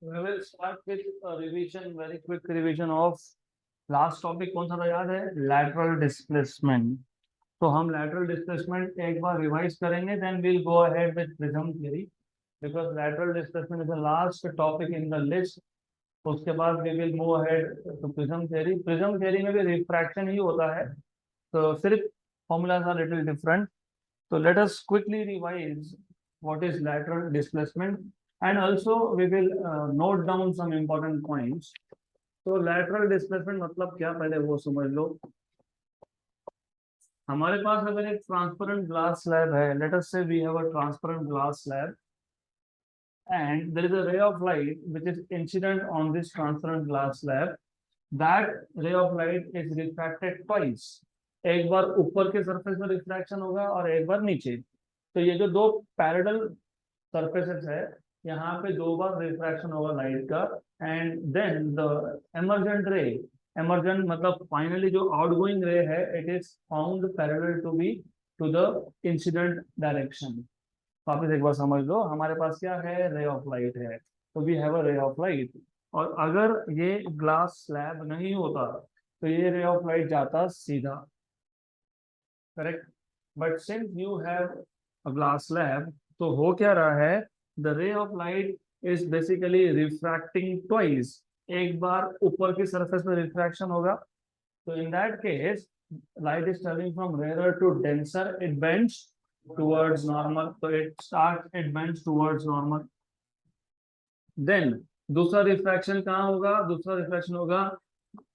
We will start with a revision, very quick revision of last topic कौन सा था याद है? Lateral displacement. तो हम lateral displacement एक बार रिवाइज करेंगे, then we'll go ahead with prism theory because lateral displacement is the last topic in the list. उसके बाद we will move ahead to prism theory. Prism theory में भी refraction ही होता है, तो सिर्फ formulas are little different. So let us quickly revise what is lateral displacement, and also we will note down some important points. तो lateral displacement मतलब क्या, पहले वो समझ लो. हमारे पास अगर एक ट्रांसपेरेंट ग्लास स्लैब है, let us say we have a transparent glass slab and there is a ray of light which is incident on this transparent glass slab. That ray of light is refracted twice. एक बार ऊपर के surface में refraction होगा और एक बार नीचे. तो ये जो दो पैरेलल सरफेसेस है, यहाँ पे दो बार रिफ्रैक्शन होगा लाइट का, and then the emergent ray, emergent मतलब फाइनली जो आउटगोइंग रे है, it is found parallel to be to the incident direction. वापस एक बार समझ लो, हमारे पास क्या है, रे ऑफ लाइट है, तो वी हैव अ रे ऑफ लाइट. और अगर ये ग्लास स्लैब नहीं होता तो ये रे ऑफ लाइट जाता सीधा, correct. But since you have a glass slab, तो हो क्या रहा है, the ray of light is basically refracting twice. एक बार ऊपर की सरफेस में रिफ्रैक्शन होगा, तो in that case light is traveling from rarer to denser, it bends towards normal, so it bends towards normal. Then दूसरा रिफ्रैक्शन कहाँ होगा, दूसरा रिफ्रैक्शन होगा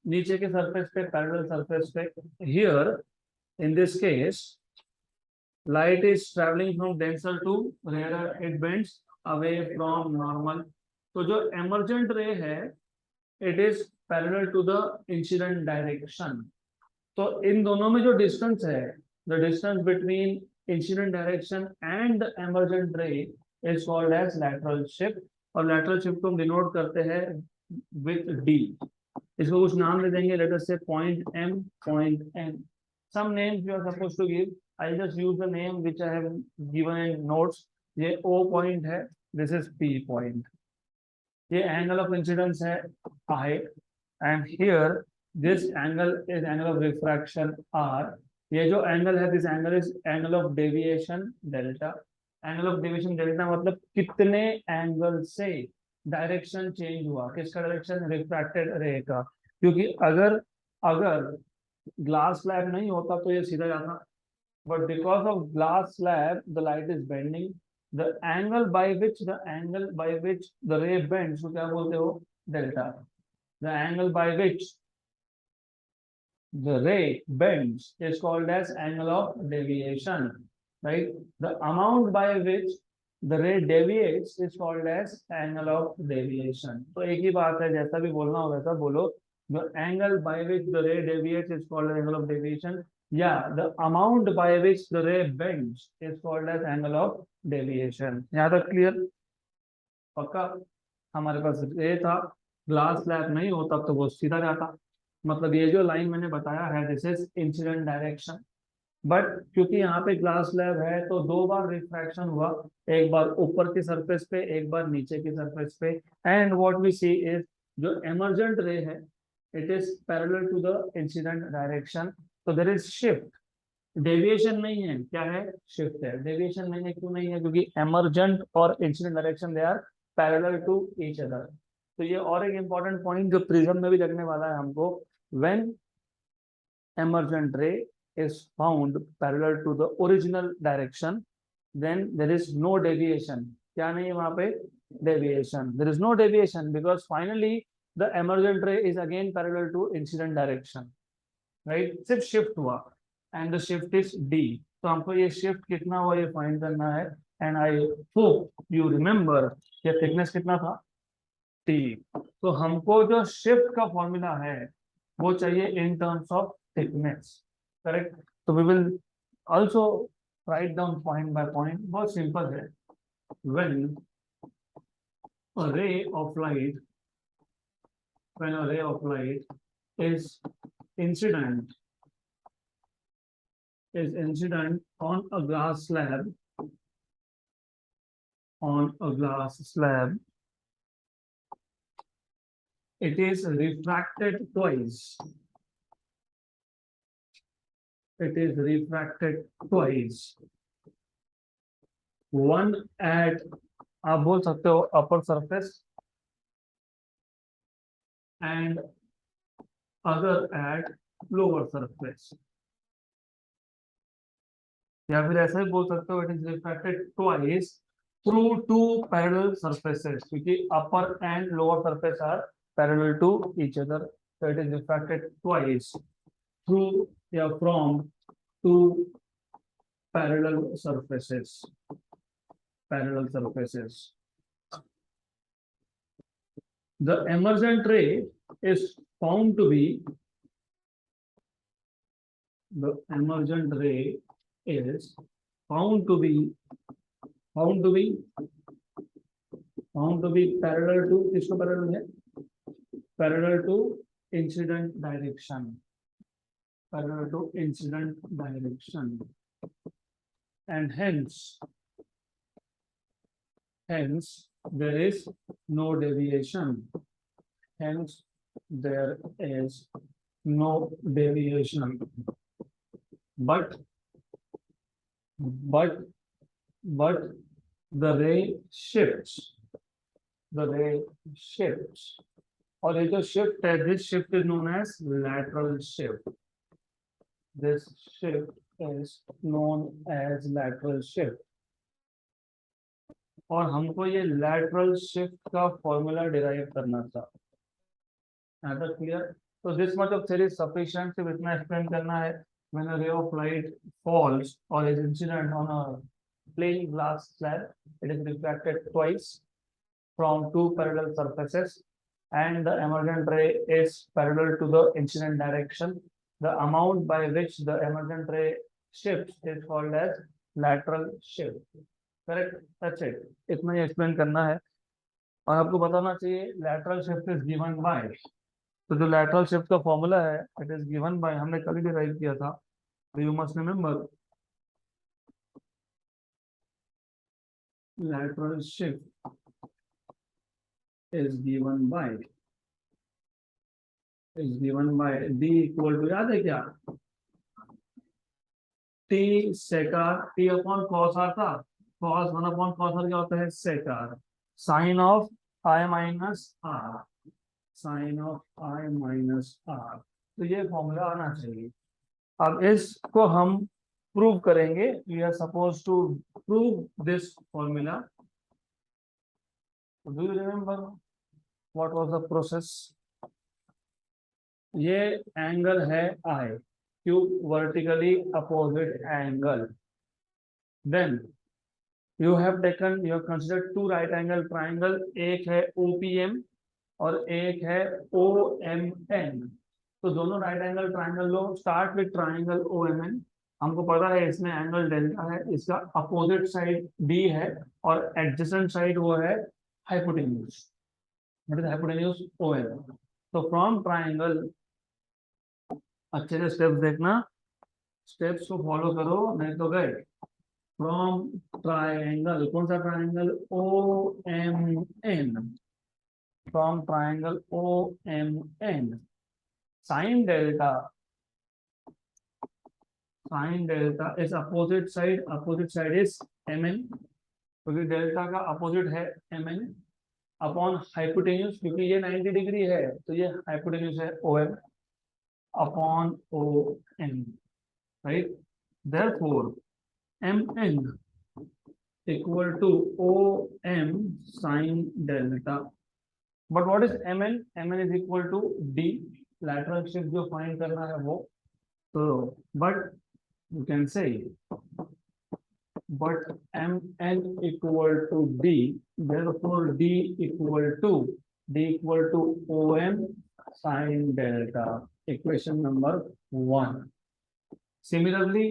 नीचे के सरफेस पे, पैरेलल सरफेस पे. Here in this case light is traveling from denser to rarer, it bends away from normal. तो जो emergent ray है, it is parallel to the incident direction. तो इन दोनों में जो डिस्टेंस है, the distance between incident direction and the emergent ray is called as lateral shift. और lateral shift को हम डिनोट करते हैं विथ डी. इसको कुछ नाम दे देंगे, let us say point M, point N. Some names you are supposed to give. I just use the name which I have given in notes. ये ओ पॉइंट है, दिस इज पी पॉइंट. ये angle of incidence है I, and here this angle is angle of refraction r. ये जो angle है, this angle is angle of deviation delta. Angle of deviation delta मतलब कितने angle से direction change हुआ, किसका डायरेक्शन, रिफ्रैक्टेड रे का. क्योंकि अगर अगर ग्लास स्लैब नहीं होता तो ये सीधा जाता, but because of glass slab the light is bending. The angle by which the ray bends, तो क्या बोलते हो, delta. The angle by which the ray bends is called as angle of deviation, right? The amount by which the ray deviates is called as angle of deviation. तो एक ही बात है, जैसा भी बोलना हो वैसा बोलो. The angle by which the ray deviates is called as angle of deviation. Yeah, the amount by which the ray bends is called as angle of deviation. यहाँ तक क्लियर, पक्का. हमारे पास रे था, ग्लास स्लैब नहीं होता तो वो सीधा जाता. मतलब ये जो लाइन मैंने बताया है, this is incident direction. But क्योंकि यहाँ पे ग्लास स्लैब है तो दो बार रिफ्रैक्शन हुआ, एक बार ऊपर की सरफेस पे, एक बार नीचे की सरफेस पे. And what we see is, जो एमर्जेंट रे है, it is parallel to the incident direction. तो देयर इज शिफ्ट, डेविएशन नहीं है, क्या है, शिफ्ट है. डेविएशन नहीं है, क्यों नहीं है, क्योंकि एमर्जेंट और incident direction they are parallel to each other. तो ये और एक इंपॉर्टेंट पॉइंट जो प्रिज्म में भी लगने वाला है हमको, when emergent ray is found parallel to the original direction, then there is no deviation. क्या नहीं है वहां पे, deviation. There is no deviation because finally the emergent ray is again parallel to incident direction, right? सिर्फ shift हुआ and the shift is d. तो हमको ये shift कितना हुआ ये फाइंड करना है. and I hope you remember ये thickness कितना था, t. तो हमको जो shift का फॉर्मूला है वो चाहिए in terms of thickness, correct. So we will also write down point by point. बहुत simple है. When a ray of light, when a ray of light is incident on a glass slab, on a glass slab, it is refracted twice. It is refracted twice. One at, आप बोल सकते हो upper surface and other at lower surface. या फिर ऐसा ही बोल सकते हो it is refracted twice through two parallel surfaces, क्योंकि upper and lower surface are parallel to each other, so it is refracted twice through या from two parallel surfaces. Parallel surfaces. The emergent ray is found to be, the emergent ray is found to be parallel to, किसको parallel है? Parallel to incident direction. Parallel to incident direction. And hence there is no deviation. Hence there is no deviation. But the ray shifts. The ray shifts. और ये जो shift है, this shift is known as lateral shift. This shift is known as lateral shift. और हमको ये lateral shift का formula derive करना था. Is that clear? So this much of theory is sufficient. सिर्फ इतना explain करना है. When a ray of light falls or is incident on a plain glass slab, it is refracted twice from two parallel surfaces, and the emergent ray is parallel to the incident direction. The amount by which the emergent ray shifts is called as lateral shift. Correct? That's it. इतना ही explain करना है. और आपको बताना चाहिए lateral shift is given by. तो जो lateral shift का formula है, it is given by, हमने कल ही derive किया था. So you must remember lateral shift is given by d equal to, याद है क्या? t sec r, t upon cos r था. Cos 1 upon cos r क्या होता है? Sec r. Sin of I minus r. Sin of I minus r. तो ये formula आना चाहिए. अब इसको हम प्रूव करेंगे. We are suppose to prove this formula. Do you remember what was the process? ये एंगल है I, Q vertically opposite angle. Then you have considered two right angle triangle. एक है OPM और एक है OMN. तो दोनों right angle triangle low. Start with triangle OMN. हमको पता है इसमें एंगल डेल्टा है, इसका अपोजिट साइड D है और एडजेसेंट साइड वो है hypotenuse. What is hypotenuse? OM. तो फ्रॉम ट्राइंगल, अच्छे से स्टेप्स देखना, स्टेप्स को फॉलो करो नहीं तो गए. फ्रॉम ट्राइंगल, कौन सा triangle? OMN. From triangle OMN, sin delta is opposite side is MN, क्योंकि डेल्टा का अपोजिट है MN, अपॉन हाइपोटेन्यूज, क्योंकि ये 90 डिग्री है तो ये हाइपोटेन्यूज है OM upon OM. Right? Therefore MN equal to OM sin delta. But what is MN? MN is equal to D. Lateral shift जो फाइंड करना है वो. तो but you can say but MN equal to D. Therefore D equal to OM sin delta. Equation number 1. Similarly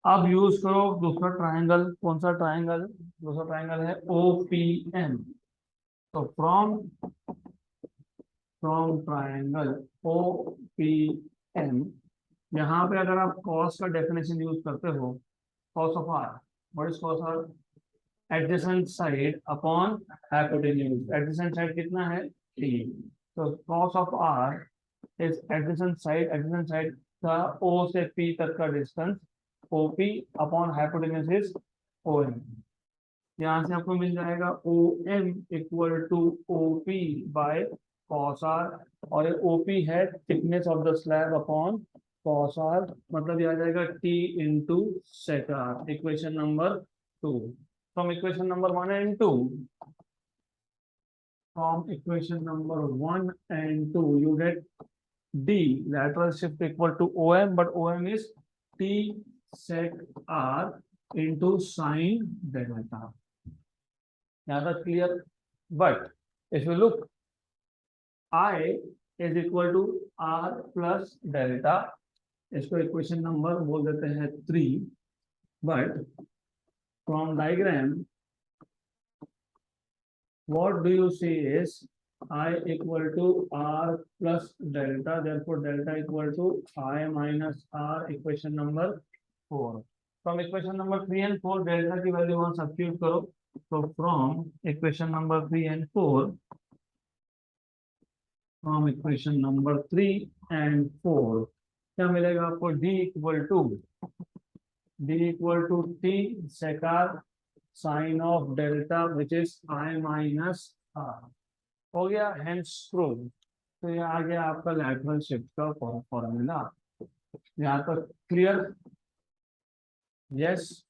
अब use करो दूसरा triangle. कौन सा ट्राइंगल? दूसरा ट्राइंगल है OPM. तो फ्रॉम ट्राइंगल OPM, यहाँ पे अगर आप कॉस का डेफिनेशन यूज करते हो, cos of R, what is cos R? Adjacent side upon hypotenuse. Adjacent side कितना है? 3. तो cos of r is adjacent side का O से P तक का distance OP upon hypotenuse is OM। यहाँ से आपको मिल जाएगा OM equal to OP by cos r, और ये OP है thickness of the slab upon cos r, मतलब ये आ जाएगा T into sec r। Equation number 2 from equation number 1 and 2, from equation number 1 and 2 you get D lateral shift equal to OM, but OM is T sec r into sin delta. Now that's clear. But if you look, I is equal to R plus delta. इसको equation number बोल देते हैं 3, but from diagram what do you see is I equal to R plus delta, therefore delta equal to I minus R, equation number 4. From equation number 3 and 4 delta की value वहां substitute करो, तो from equation number 3 and 4, from equation number 3 and 4 क्या मिलेगा आपको? D equal to T sec r sin of delta which is I minus R हो गया, hence prove. तो ये आ गया आपका लैटरल शिफ्ट का फॉर्मूला। यहाँ तक क्लियर? यस।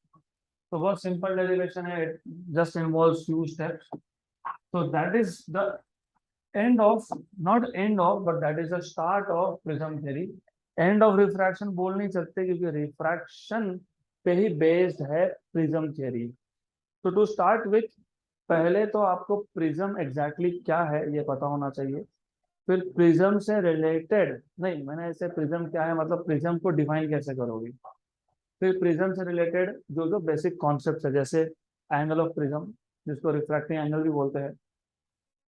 तो बहुत सिंपल डेरिवेशन है, जस्ट इन्वॉल्व्स फ्यू स्टेप्स। तो that is the end of, not end of, but that is the start of prism theory. End of refraction बोल नहीं सकते क्योंकि रिफ्रैक्शन पे ही बेस्ड है प्रिज्म थ्योरी। तो टू स्टार्ट विथ, पहले तो आपको प्रिज्म एग्जैक्टली क्या है ये पता होना चाहिए। फिर प्रिज्म से रिलेटेड, नहीं मैंने ऐसे प्रिज्म क्या है मतलब प्रिज्म को डिफाइन कैसे करोगे। फिर प्रिज्म से रिलेटेड जो जो बेसिक कॉन्सेप्ट है, जैसे एंगल ऑफ प्रिज्म जिसको रिफ्रैक्टिंग एंगल भी बोलते हैं।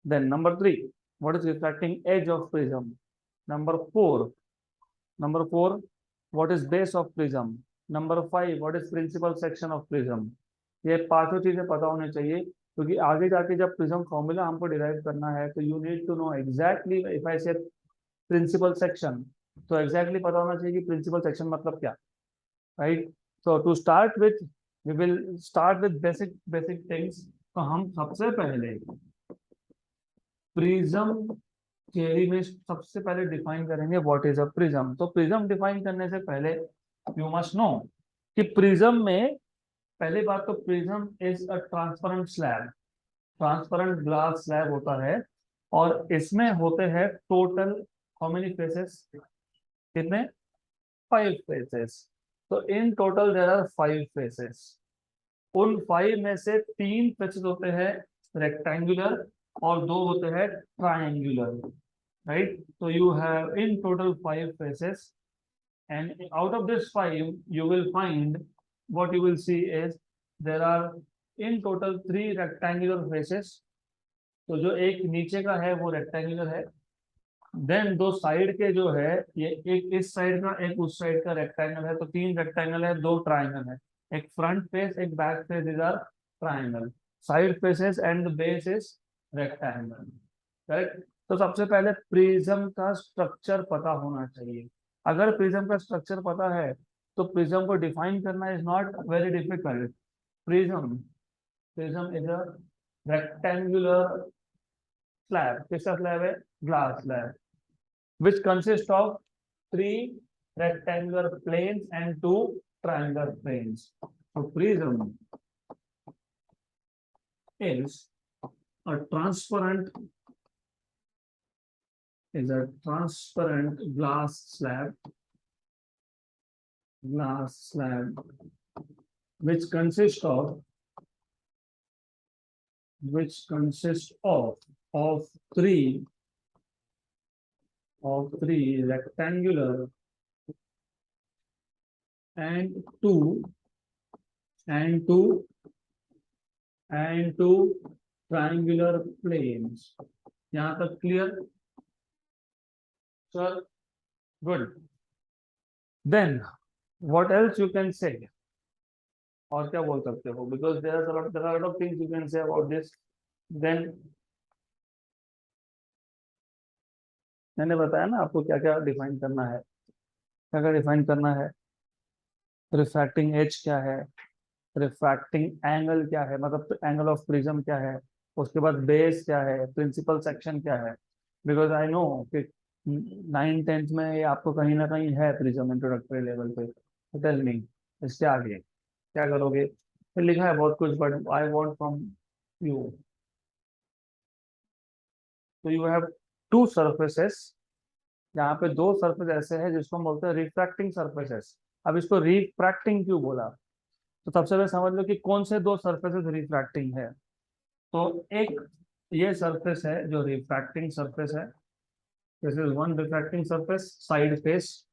Then number 3, what is refracting edge of prism. Number 4 what is base of prism. Number 5 what is principal section of prism. ये पांचों चीजें पता होनी चाहिए, क्योंकि आगे जाके जब प्रिज्म फॉर्मूला हमको डिराइव करना है तो you need to know exactly, if I say principal section, तो एग्जैक्टली पता होना चाहिए कि प्रिंसिपल सेक्शन मतलब क्या, right. So to start with, we will start with basic things. तो हम सबसे पहले प्रिज्म थ्योरी में सबसे पहले डिफाइन करेंगे व्हाट इज अ प्रिज्म। तो प्रिज्म डिफाइन करने से पहले यू मस्ट नो कि प्रिज्म में, पहली बात तो prism is a transparent slab, transparent glass slab होता है, और इसमें होते हैं टोटल हाउ मेनी फेसेस, कितने? 5 फेसेस। तो in total there are 5 faces. उन 5 में से 3 फेसेस होते हैं रेक्टेंगुलर और 2 होते हैं ट्रायंगुलर, राइट। तो you have in total 5 faces, and out of this 5 you will find, what you will see is there are in total 3 rectangular faces। तो जो एक नीचे का है वो रेक्टेंगुलर है, देन 2 साइड के जो है, ये एक इस साइड का एक उस साइड का रेक्टेंगल है, तो 3 रेक्टेंगल है, 2 ट्राइंगल है, एक फ्रंट फेस एक back face, is are triangle, side faces and the base is rectangle, correct. तो सबसे पहले प्रिज्म का स्ट्रक्चर पता होना चाहिए। अगर प्रिज्म का स्ट्रक्चर पता है तो प्रिज्म को डिफाइन करना is not very difficult. Prism prism is a rectangular slab. किसका स्लैब है? Glass slab, which consists of 3 rectangular planes and 2 triangular planes. So prism is a transparent glass slab which consists of 3 rectangular and 2 triangular planes। यहाँ तक clear sir? Good. Then what else you can say, और क्या बोल सकते हो, because there are a lot of things you can say about this। then मैंने बताया ना आपको क्या क्या डिफाइन करना है, क्या क्या डिफाइन करना है। रिफ्रैक्टिंग एज क्या है, रिफ्रैक्टिंग एंगल क्या है, मतलब एंगल ऑफ प्रिज्म क्या है, उसके बाद बेस क्या है, प्रिंसिपल सेक्शन क्या है। बिकॉज आई नो कि 9th 10th में ये आपको कहीं ना कहीं है प्रिज्म इंट्रोडक्टरी लेवल पे। तो टेल मी इसके आगे क्या करोगे, फिर लिखा है बहुत कुछ but I want from you. तो यू हैव टू सरफेसेस, यहाँ पे दो सरफेस ऐसे हैं जिसको हम बोलते हैं रिफ्रैक्टिंग सरफेसेस। अब इसको रिफ्रैक्टिंग क्यों बोला, तो सबसे पहले समझ लो कि कौन से दो सरफेसेस रिफ्रैक्टिंग है। तो एक ये सरफेस है जो रिफ्रैक्टिंग सरफेस है, this is one refracting surface side face,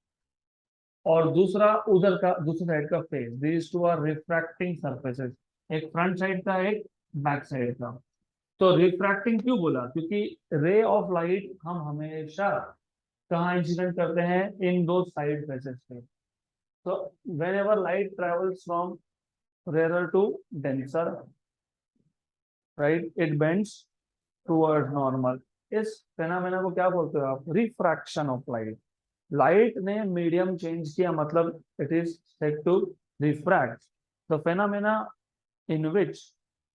और दूसरा उधर का दूसरी साइड का face, these two are refracting surfaces. एक फ्रंट साइड का, एक बैक साइड का। तो रिफ्रैक्टिंग क्यों बोला, क्योंकि रे ऑफ लाइट हम हमेशा कहाँ इंसिडेंट करते हैं, इन दो साइड फेसेस पे। तो whenever light travels from rare to denser, right, it bends toward normal. इस फेनोमेना को क्या बोलते हो आप, रिफ्रैक्शन ऑफ लाइट। लाइट ने मीडियम चेंज किया, मतलब it is said to refract. The phenomena in which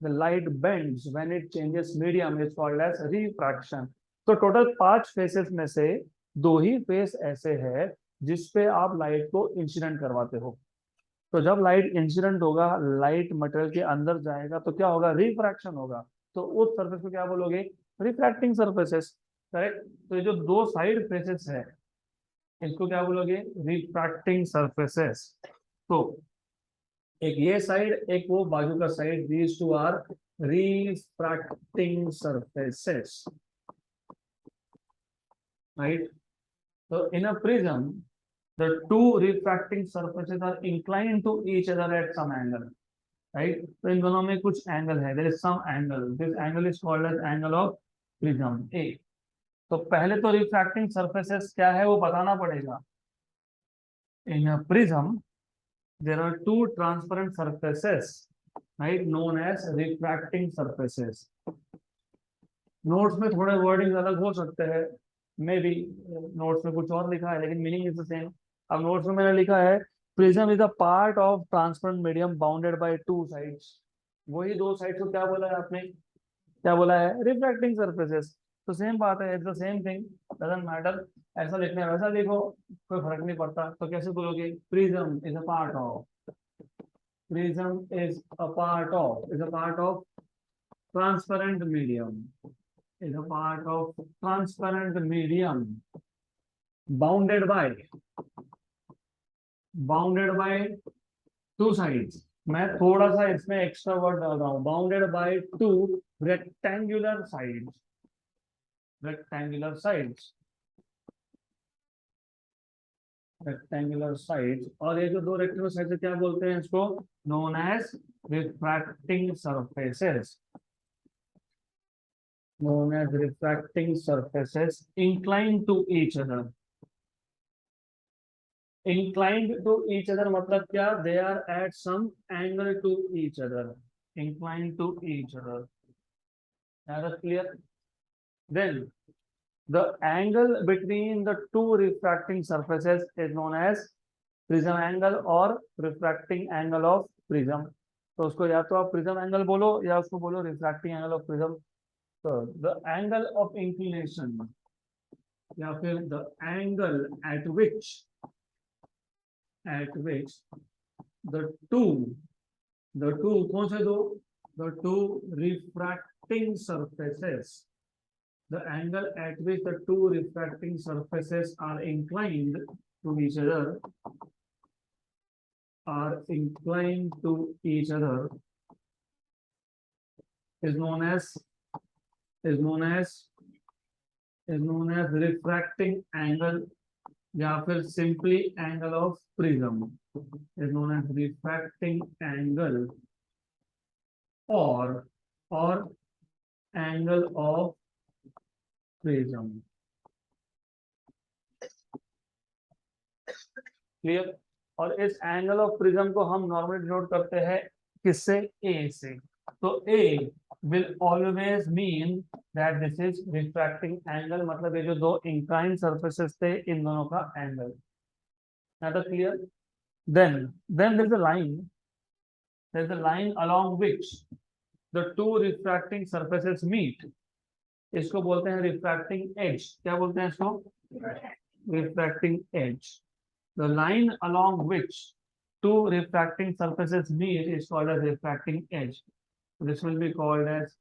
the light bends when it changes medium is called as refraction. तो टोटल 5 फेसेस में से दो ही फेस ऐसे है जिसपे आप लाइट को इंसिडेंट करवाते हो। तो जब लाइट इंसिडेंट होगा, लाइट मटेरियल के अंदर जाएगा तो क्या होगा, रिफ्रैक्शन होगा। तो उस सरफेस को क्या बोलोगे, रिफ्रैक्टिंग सरफेसेस। करेक्ट। तो ये जो दो साइड फेसेस है इसको क्या बोलोगे, रिफ्रैक्टिंग सरफेसेस। तो एक ये साइड, एक वो बाजू का side, these two are refracting surfaces, right. तो in a prism the two refracting surfaces are inclined to each other at some angle, right? तो इन दोनों में कुछ एंगल है, there is some angle, this angle is called as angle of prism A। तो पहले तो refracting surfaces क्या है वो बताना पड़ेगा। In a prism there are two transparent surfaces, right, known as refracting surfaces। Notes में थोड़े वर्डिंग अलग हो सकते हैं, मे बी नोट्स में कुछ और लिखा है लेकिन मीनिंग इज द सेम। अब नोट्स में मैंने लिखा है prism is a part of transparent medium bounded by two sides. वही दो साइड को क्या बोला है आपने, क्या बोला है, रिफ्रैक्टिंग सरफेसेस। तो सेम बात है, it's the same thing, doesn't matter. ऐसा लिखना है वैसा लिखो, कोई फर्क नहीं पड़ता। तो कैसे बोलोगे, prism is a part of, prism is a part of transparent medium, is a part of transparent medium bounded by bounded by two sides। मैं थोड़ा सा इसमें एक्स्ट्रा वर्ड डाल रहा हूँ, bounded by two rectangular sides, rectangular sides, rectangular sides. और ये जो दो रेक्टेंगुलर साइड्स क्या बोलते हैं इसको, known as refracting surfaces, known as refracting surfaces inclined to each other। inclined to each other मतलब क्या, they are at some angle to each other, inclined to each other। that clear? Then the angle between the two refracting surfaces is known as prism angle or refracting angle of prism। तो उसको या तो आप prism angle बोलो या उसको बोलो refracting angle of prism। तो the angle of inclination या फिर the angle at which the two कौन से दो, the two refracting surfaces, the angle at which the two refracting surfaces are inclined to each other, is known as is known as refracting angle या फिर simply angle of prism, is known as refracting angle or angle of prism। Clear. और इस angle of prism को हम normally denote करते हैं किससे, ए से। तो A will always mean that this is refracting angle, मतलब ये जो दो inclined surfaces थे इन दोनों का angle. Now that clear? Then there's a line. There's a line along which the two refracting surfaces meet. इसको बोलते हैं refracting edge. क्या बोलते हैं इसको? Refracting edge. The line along which two refracting surfaces meet is called as refracting edge. This will be called as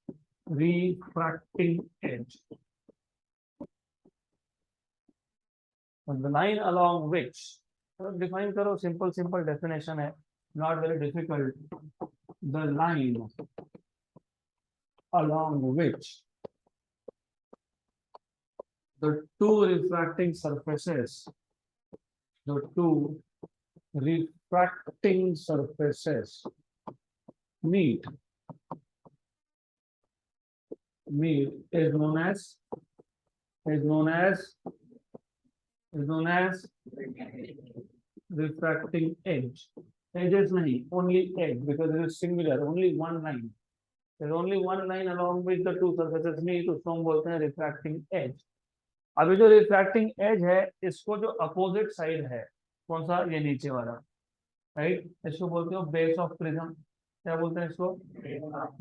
refracting edge. And the line along which, define करो, simple definition है, not very difficult. The line along which the two refracting surfaces meet is known as refracting edge. Edges nahi, only edge, because it is singular, only one line. There is only one line along which the two surfaces meet, उसको हम बोलते हैं refracting edge. अभी जो refracting edge है, इसको जो opposite side है, कौन सा, ये नीचे वाला, राइट, इसको बोलते हो base of prism. क्या बोलते हैं इसको?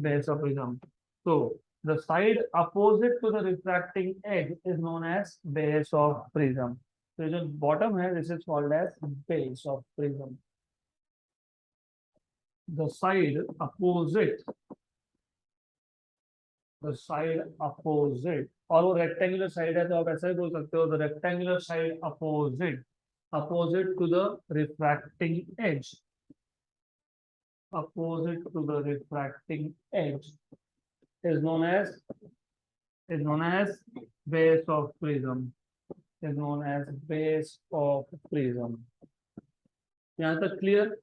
Base of prism. So the side opposite to the refracting edge is known as base of prism. तो जो bottom है, this is called as base of prism. The side opposite, और वो rectangular side है, तो आप ऐसा ही बोल सकते हो, the rectangular side opposite to the refracting edge, is known as base of prism. यहाँ तक clear?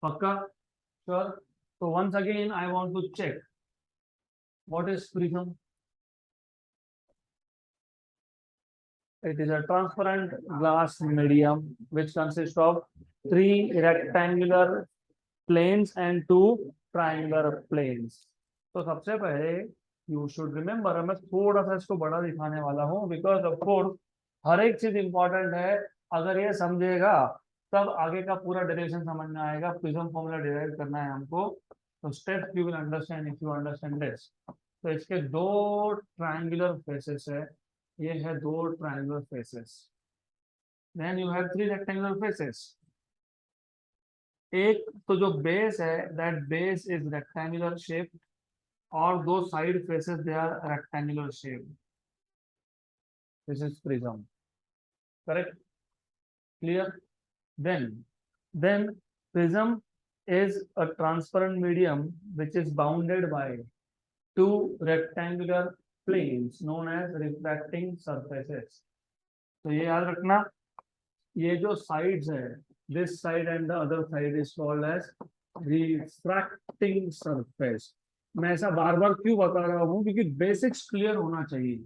पक्का? Sure. So once again I want to check what is prism. It is a transparent glass medium which consists of three rectangular planes and two triangular planes. तो सबसे पहले you should remember, मैं थोड़ा सा इसको बड़ा दिखाने वाला हूँ, because of course हर एक चीज इंपॉर्टेंट है. अगर ये समझेगा तब आगे का पूरा डेरिवेशन समझ में आएगा. प्रिज्म फॉर्मूला डिराइव करना है हमको, तो steps you will understand if you understand this. तो इसके दो ट्रायंगुलर फेसेस है, ये है दो triangular faces. Then you have three rectangular faces. एक तो जो बेस है, that base is rectangular shape, और दो side faces they are rectangular shape. This is prism. Correct? Clear? Then prism is a transparent medium which is bounded by two rectangular planes known as refracting surfaces. तो ये याद रखना, ये जो sides है, this side and the other side is called as refracting surface. मैं ऐसा बार बार क्यों बता रहा हूँ, क्योंकि बेसिक्स क्लियर होना चाहिए.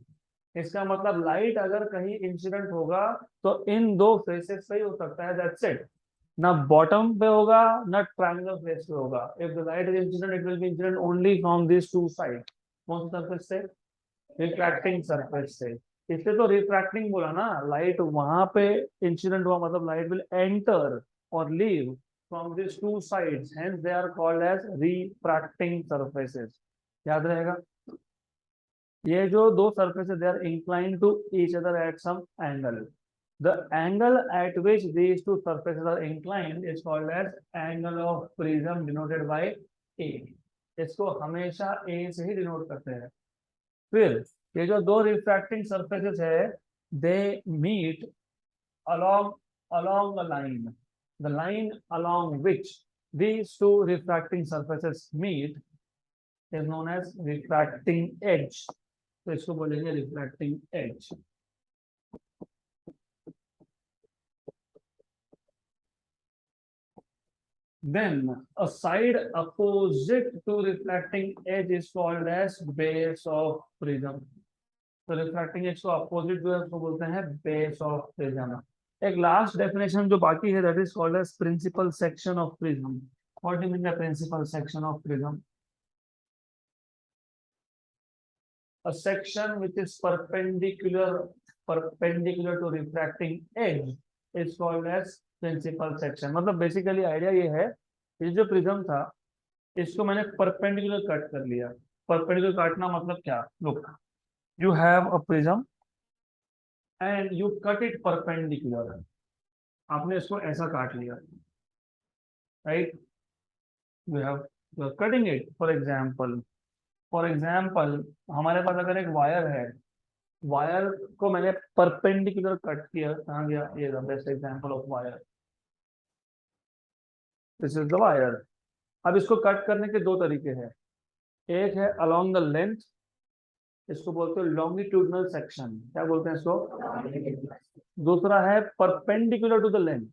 इसका मतलब लाइट अगर कहीं इंसिडेंट होगा तो इन दो फेसेस पे ही हो सकता है, दैट्स इट. ना बॉटम पे होगा ना ट्रायंगल फेस पे होगा. If the light is incident it will be incident only from this two side. कौन सा सरफेस से? रिफ्रैक्टिंग सरफेस से. इसलिए तो रिफ्रैक्टिंग बोला ना, लाइट वहां पे इंसिडेंट हुआ मतलब लाइट विल एंटर और leave from this two sides, hence they are called as refracting surfaces. याद रहेगा? ये जो दो surfaces they are inclined to each other at some angle. The angle at which these two surfaces are inclined is called as angle of prism, denoted by A. इसको हमेशा A से ही denote करते हैं. फिर ये जो दो रिफ्रैक्टिंग surfaces है, they meet along a line. The line along which these two refracting surfaces meet is known as refracting edge. तो इसको बोलेंगे refracting edge. Then a side opposite to refracting edge is called as base of prism. तो refracting edge को opposite जो है उसको बोलते हैं बेस ऑफ प्रिज्म. एक लास्ट डेफिनेशन जो बाकी है, that is called as principal section of prism. What do you mean the principal section of prism? A section which is perpendicular to refracting edge is called as principal section. मतलब basically idea ये है, ये जो prism था इसको मैंने perpendicular cut कर लिया. परपेंडिकुलर काटना मतलब क्या? Look, you have a prism and you cut it perpendicular. आपने इसको ऐसा काट लिया, right? You have cutting it. For example हमारे पास अगर एक वायर है, वायर को मैंने परपेंडिकुलर कट किया. कहाँ गया? ये best example of wire. This is the wire. अब इसको कट करने के दो तरीके हैं. एक है अलोंग द लेंथ, इसको बोलते हैं लॉन्गिट्यूडनल सेक्शन. क्या बोलते हैं इसको? दूसरा है परपेंडिकुलर टू द लेंथ,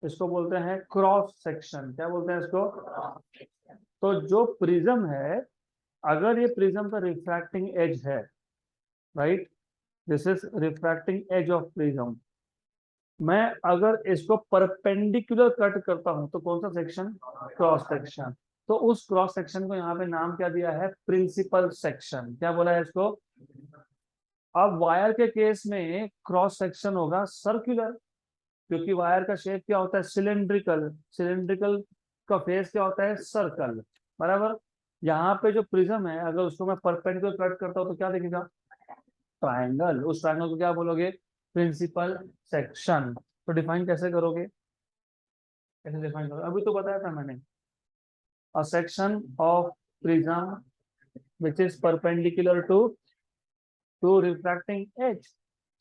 इसको बोलते हैं क्रॉस सेक्शन. क्या बोलते हैं इसको? तो जो प्रिज्म है, अगर ये प्रिज्म का रिफ्रैक्टिंग एज है, right, this is refracting edge of prism. मैं अगर इसको परपेंडिकुलर कट करता हूं तो कौन सा सेक्शन? Cross section. तो उस क्रॉस सेक्शन को यहाँ पे नाम क्या दिया है? Principal section. क्या बोला है इसको? अब वायर के केस में क्रॉस सेक्शन होगा सर्कुलर, क्योंकि वायर का शेप क्या होता है? सिलेंड्रिकल. सिलेंड्रिकल का फेस क्या होता है? सर्कल. बराबर. यहाँ पे जो प्रिज्म है, अगर उसको मैं परपेंडिकुलर कट करता हूँ तो क्या दिखेगा? ट्राइंगल. उस ट्राइंगल को क्या बोलोगे? Principal section. तो डिफाइन कैसे करोगे? कैसे डिफाइन करोगे? अभी तो बताया था मैंने. A section of prism which is perpendicular to refracting edge.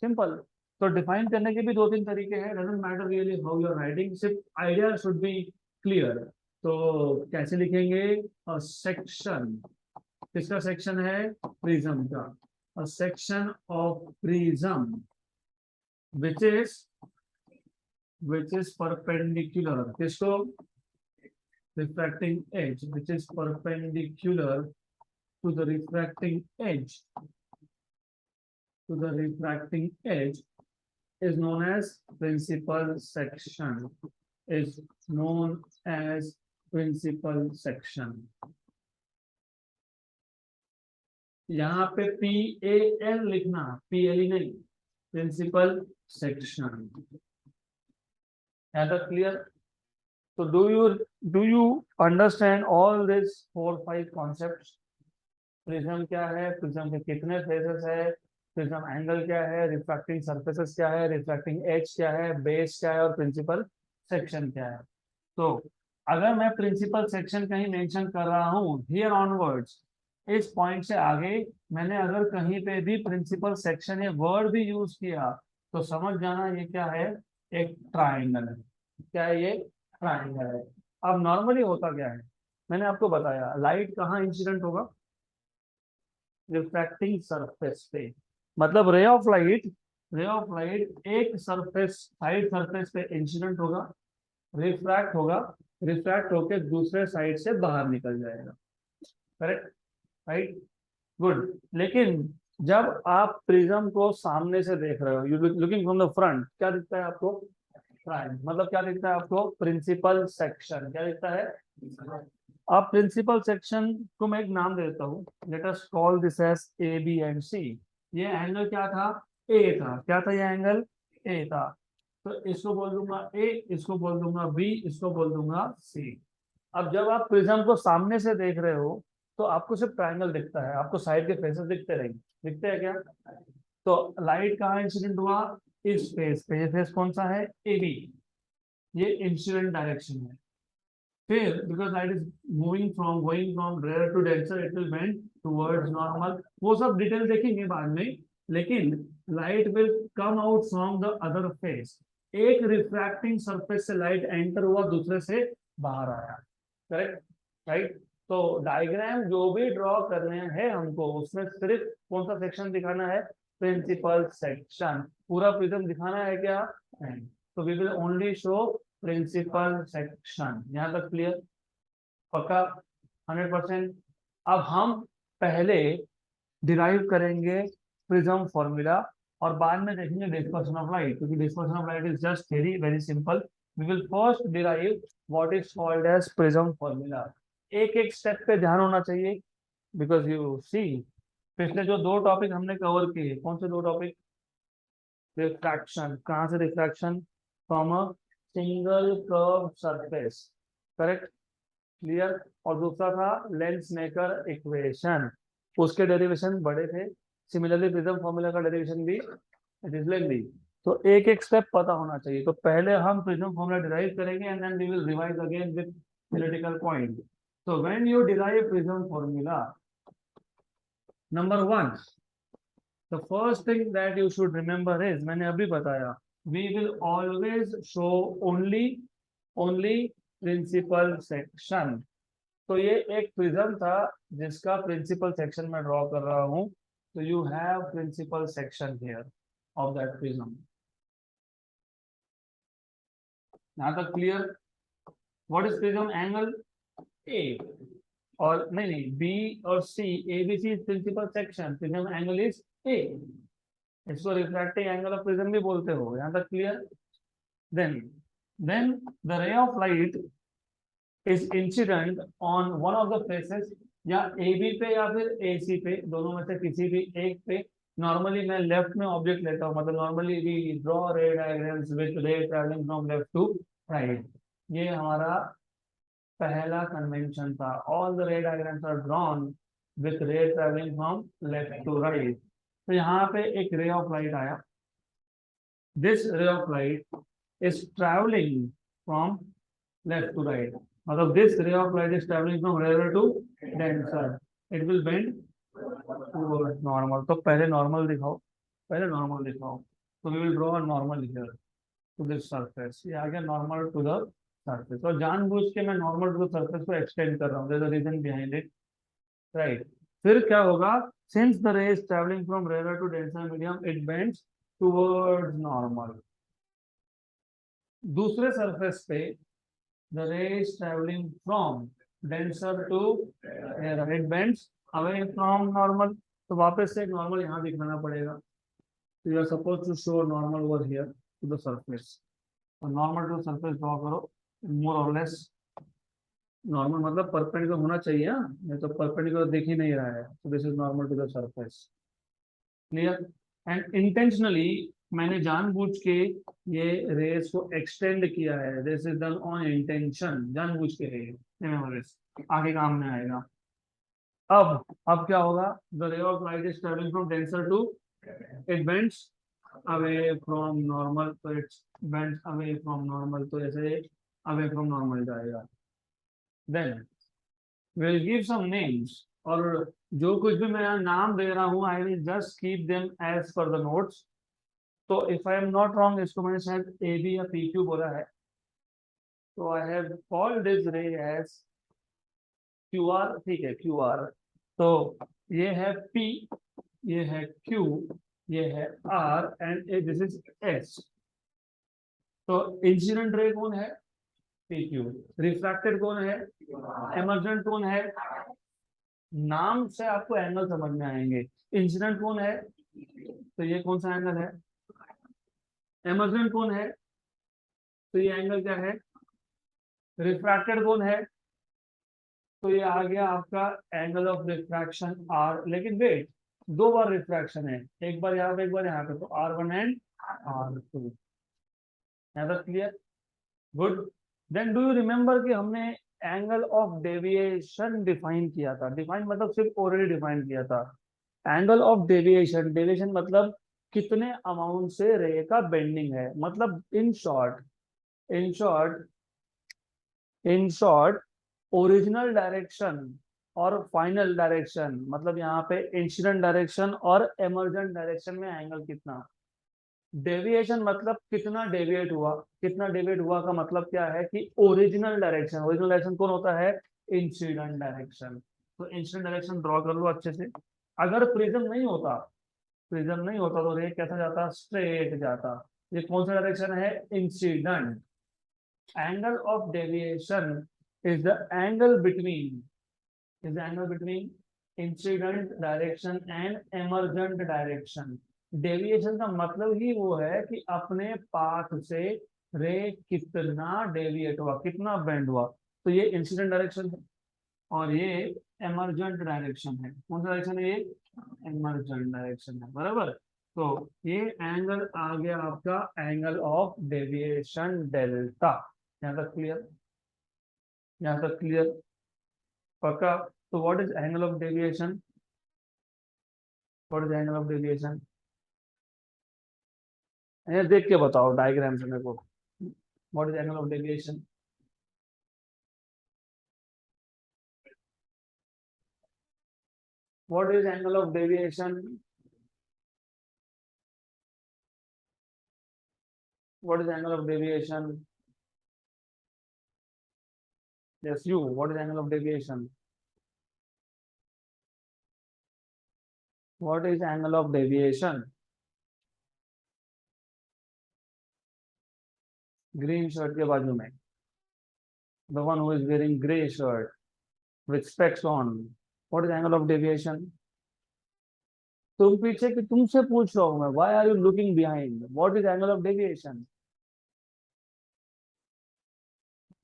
Simple. तो डिफाइन करने के भी दो तीन तरीके हैं. Doesn't matter really how you are writing, सिर्फ आइडिया शुड बी क्लियर. तो कैसे लिखेंगे? A section. किसका सेक्शन है? प्रिज्म का. A section of prism which is perpendicular. किसको? refracting edge, which is perpendicular to the refracting edge. To the refracting edge is known as principal section. Is known as principal section. यहाँ पे PAL लिखना, PLE नहीं, principal section. है clear? तो do you understand all these 4-5 concepts? Prism क्या है? Prism के कितने फेसेस है? प्रिज्म एंगल क्या है? रिफ्रैक्टिंग सरफेसेस क्या है? रिफ्रैक्टिंग एज क्या है? बेस क्या है? और प्रिंसिपल सेक्शन क्या है? तो अगर मैं प्रिंसिपल सेक्शन कहीं मेंशन कर रहा हूँ हियर ऑनवर्ड्स, इस पॉइंट से आगे मैंने अगर कहीं पे भी प्रिंसिपल सेक्शन ये वर्ड भी यूज किया तो समझ जाना ये क्या है? एक ट्राइंगल है. क्या है ये? ट्राइंगल है. अब नॉर्मली होता क्या है? मैंने आपको बताया, लाइट कहाँ इंसिडेंट होगा? रिफ्रैक्टिंग सरफेस पे. मतलब रे ऑफ लाइट एक सरफेस, साइड सरफेस पे इंसिडेंट होगा, रिफ्रैक्ट होगा, रिफ्रैक्ट होकर दूसरे साइड से बाहर निकल जाएगा. करेक्ट? राइट? गुड. लेकिन जब आप प्रिज्म को सामने से देख रहे हो, you looking from the front, क्या दिखता है आपको? प्राइम. मतलब क्या दिखता है आपको? Principal section. क्या दिखता है? अब प्रिंसिपल सेक्शन को मैं एक नाम देता हूँ. Let us call this as A B and C. ये एंगल क्या था? ए था. क्या था ये एंगल? ए था. तो इसको बोल दूंगा ए, इसको बोल दूंगा बी, इसको बोल दूंगा सी. अब जब आप प्रिज्म को सामने से देख रहे हो तो आपको सिर्फ ट्रायंगल दिखता है, आपको साइड के फेसेस दिखते रहेंगे. दिखते हैं क्या? तो लाइट कहाँ इंसिडेंट हुआ? इस फेस पे. ये फेस कौन सा है? A B. ये इंसिडेंट डायरेक्शन है. फिर because light is going from rare to denser, it will bend towards normal. वो सब डिटेल देखेंगे बाद में. लेकिन light will come out from the other face. एक रिफ्रैक्टिंग सरफेस से लाइट एंटर हुआ, दूसरे से बाहर आया. करेक्ट? राइट? तो डायग्राम जो भी ड्रॉ करने हैं हमको, उसमें सिर्फ कौन सा सेक्शन दिखाना है? Principal section. पूरा प्रिज्म दिखाना है क्या? तो we will only show principal section. यहाँ तक क्लियर? पक्का? 100%. अब हम पहले डिराइव करेंगे प्रिज्म फॉर्मूला और बाद में देखेंगे डिस्पर्शन ऑफ लाइट, क्योंकि dispersion of light is just very very simple. we will first derive what is called as prism formula. एक एक स्टेप पे ध्यान होना चाहिए, because you see पिछले जो दो टॉपिक हमने कवर किए, कौन से दो टॉपिक? रिफ्रैक्शन, कहाँ से refraction? From a single curve surface, correct, clear. और दूसरा था लेंस मेकर इक्वेशन, उसके डेरिवेशन बड़े थे। सिमिलरली प्रिज्म फॉर्मूला का डेरिवेशन भी इट इज लेंथी। तो एक एक स्टेप पता होना चाहिए। तो पहले हम प्रिज्म फॉर्मूला डिराइव करेंगे and then we will revise again with theoretical point. So when you derive prism formula, number one, the first thing that you should remember is, मैंने अभी बताया, we will always show only principal section। तो ये एक prism था जिसका principal section में draw कर रहा हूं। तो you have principal section here of that prism. यहाँ तक clear? What is prism angle? A, और नहीं बी और C, A B C is principal section, prism angle is A. इसको रिफ्रैक्टिंग एंगल ऑफ प्रिज्म भी बोलते हो। यहाँ तक clear? Then the ray of light is incident on one of the faces, या ए बी पे या फिर ए सी पे, दोनों में से किसी भी एक पे। नॉर्मली मैं लेफ्ट में ऑब्जेक्ट लेता हूँ, मतलब normally we draw ray diagrams with ray travelling from left to right. ये हमारा पहला कन्वेंशन था, all the ray diagrams are drawn with ray travelling from left to right. तो यहाँ पे एक रे ऑफ लाइट आया, this ray of light is travelling from left to right, मतलब this ray of light is traveling from rarer to denser, it will bend towards normal। तो पहले normal दिखाओ, पहले नॉर्मल दिखाओ। तो we will draw a normal here to this surface। ये आ गया नॉर्मल टू द surface, और जानबूझ के मैं नॉर्मल टू द surface को एक्सटेंड कर रहा हूँ, there's a reason behind it, right। फिर क्या होगा? since the ray is traveling from rarer to denser medium, it bends towards normal। दूसरे सरफेस पे the ray is traveling from denser to rarer, it bends away from normal। तो वापस से एक normal यहाँ दिखाना पड़ेगा। तो you are suppose to show normal over here to the surface. तो नॉर्मल टू सरफेस ड्रॉ करो, मोर और लेस। नॉर्मल मतलब परपेंडिकुलर होना चाहिए, नहीं तो परपेंडिकुलर दिख ही नहीं रहा है। तो this is normal to the surface, clear. And intentionally मैंने जानबूझ के ये रेस को एक्सटेंड किया है, this is done on intention, जानबूझ के रेस आगे काम में आएगा। अब क्या होगा? The ray of light is travelling from denser to, it bends away from normal, तो it's bends away from normal, तो ऐसे अवे फ्रॉम नॉर्मल जाएगा। Then will give some names, और जो कुछ भी मैं नाम दे रहा हूँ I will just keep them as per the notes. तो if I am not wrong, इसको मैंने शायद ए बी या पी क्यू बोला है। तो आई हैव कॉल्ड दिस रे एज क्यू आर, ठीक है, क्यू आर। तो ये है पी, ये है क्यू, ये है R, and this is S. तो इंसिडेंट रे कौन है? P Q. रिफ्रैक्टेड कौन है? एमर्जेंट कौन है? नाम से आपको एंगल समझ में आएंगे। इंसिडेंट कौन है? तो ये कौन सा एंगल है? एमर्जेंट कौन है? तो ये एंगल क्या है? रिफ्रैक्टेड कौन है? तो ये आ गया आपका एंगल ऑफ रिफ्रैक्शन आर। लेकिन वेट, दो बार रिफ्रैक्शन है, एक बार यहाँ पे एक बार यहाँ पे, तो R1 and R2। Clear? Good. Then do you remember कि हमने एंगल ऑफ डेविएशन डिफाइन किया था? डिफाइन मतलब सिर्फ ऑलरेडी डिफाइन किया था। एंगल ऑफ डेविएशन, डेविएशन मतलब कितने अमाउंट से रे का बेंडिंग है, मतलब in short, in short in short original direction और फाइनल डायरेक्शन, मतलब यहाँ पे इंसिडेंट डायरेक्शन और एमर्जेंट डायरेक्शन में एंगल कितना। डेविएशन मतलब कितना डेविएट हुआ, कितना डेविएट हुआ का मतलब क्या है कि ओरिजिनल डायरेक्शन, ओरिजिनल डायरेक्शन कौन होता है? Incident direction. तो इंसिडेंट डायरेक्शन ड्रॉ कर लो अच्छे से। अगर प्रिज्म नहीं होता, प्रिज्म नहीं होता तो रे कैसा जाता? स्ट्रेट जाता। ये कौन सा डायरेक्शन है? Incident. Angle of deviation is the angle between, is the angle between incident direction and emergent direction। Deviation का मतलब ही वो है कि अपने पाथ से रे कितना डेविएट हुआ, कितना बेंड हुआ, तो ये इंसिडेंट डायरेक्शन है और ये एमर्जेंट डायरेक्शन है। कौन सा डायरेक्शन है ये? एमर्जेंट डायरेक्शन है, बराबर। तो ये एंगल आ गया आपका एंगल ऑफ डेविएशन डेल्टा। यहाँ तक क्लियर? यहाँ तक क्लियर? पक्का? तो what is angle of deviation? What is angle of deviation? ये देख के बताओ डायग्राम से मेरे को, what is angle of deviation? What is angle of deviation? What is angle of deviation? Yes, you. What is angle of deviation? What is angle of deviation? Green shirt के बाजू में. The one who is wearing grey shirt with specs on. What is angle of deviation? तुम पीछे कि तुमसे पूछ रहा हूँ मैं. Why are you looking behind? What is angle of deviation?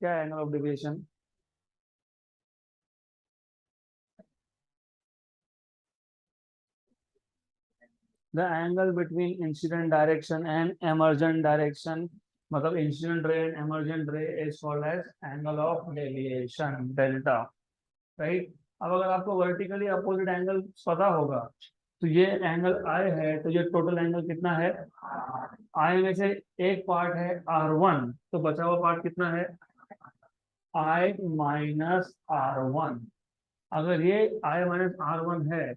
क्या है angle of deviation? The angle between incident direction and emergent direction, मतलब incident ray and emergent ray is called as angle of deviation delta, right? अब अगर आपको vertically opposite angle पता होगा तो ये एंगल आई है, तो ये टोटल एंगल कितना है? आई में से एक पार्ट है R1, तो बचा हुआ पार्ट कितना है? I minus R1। अगर ये I माइनस R1 है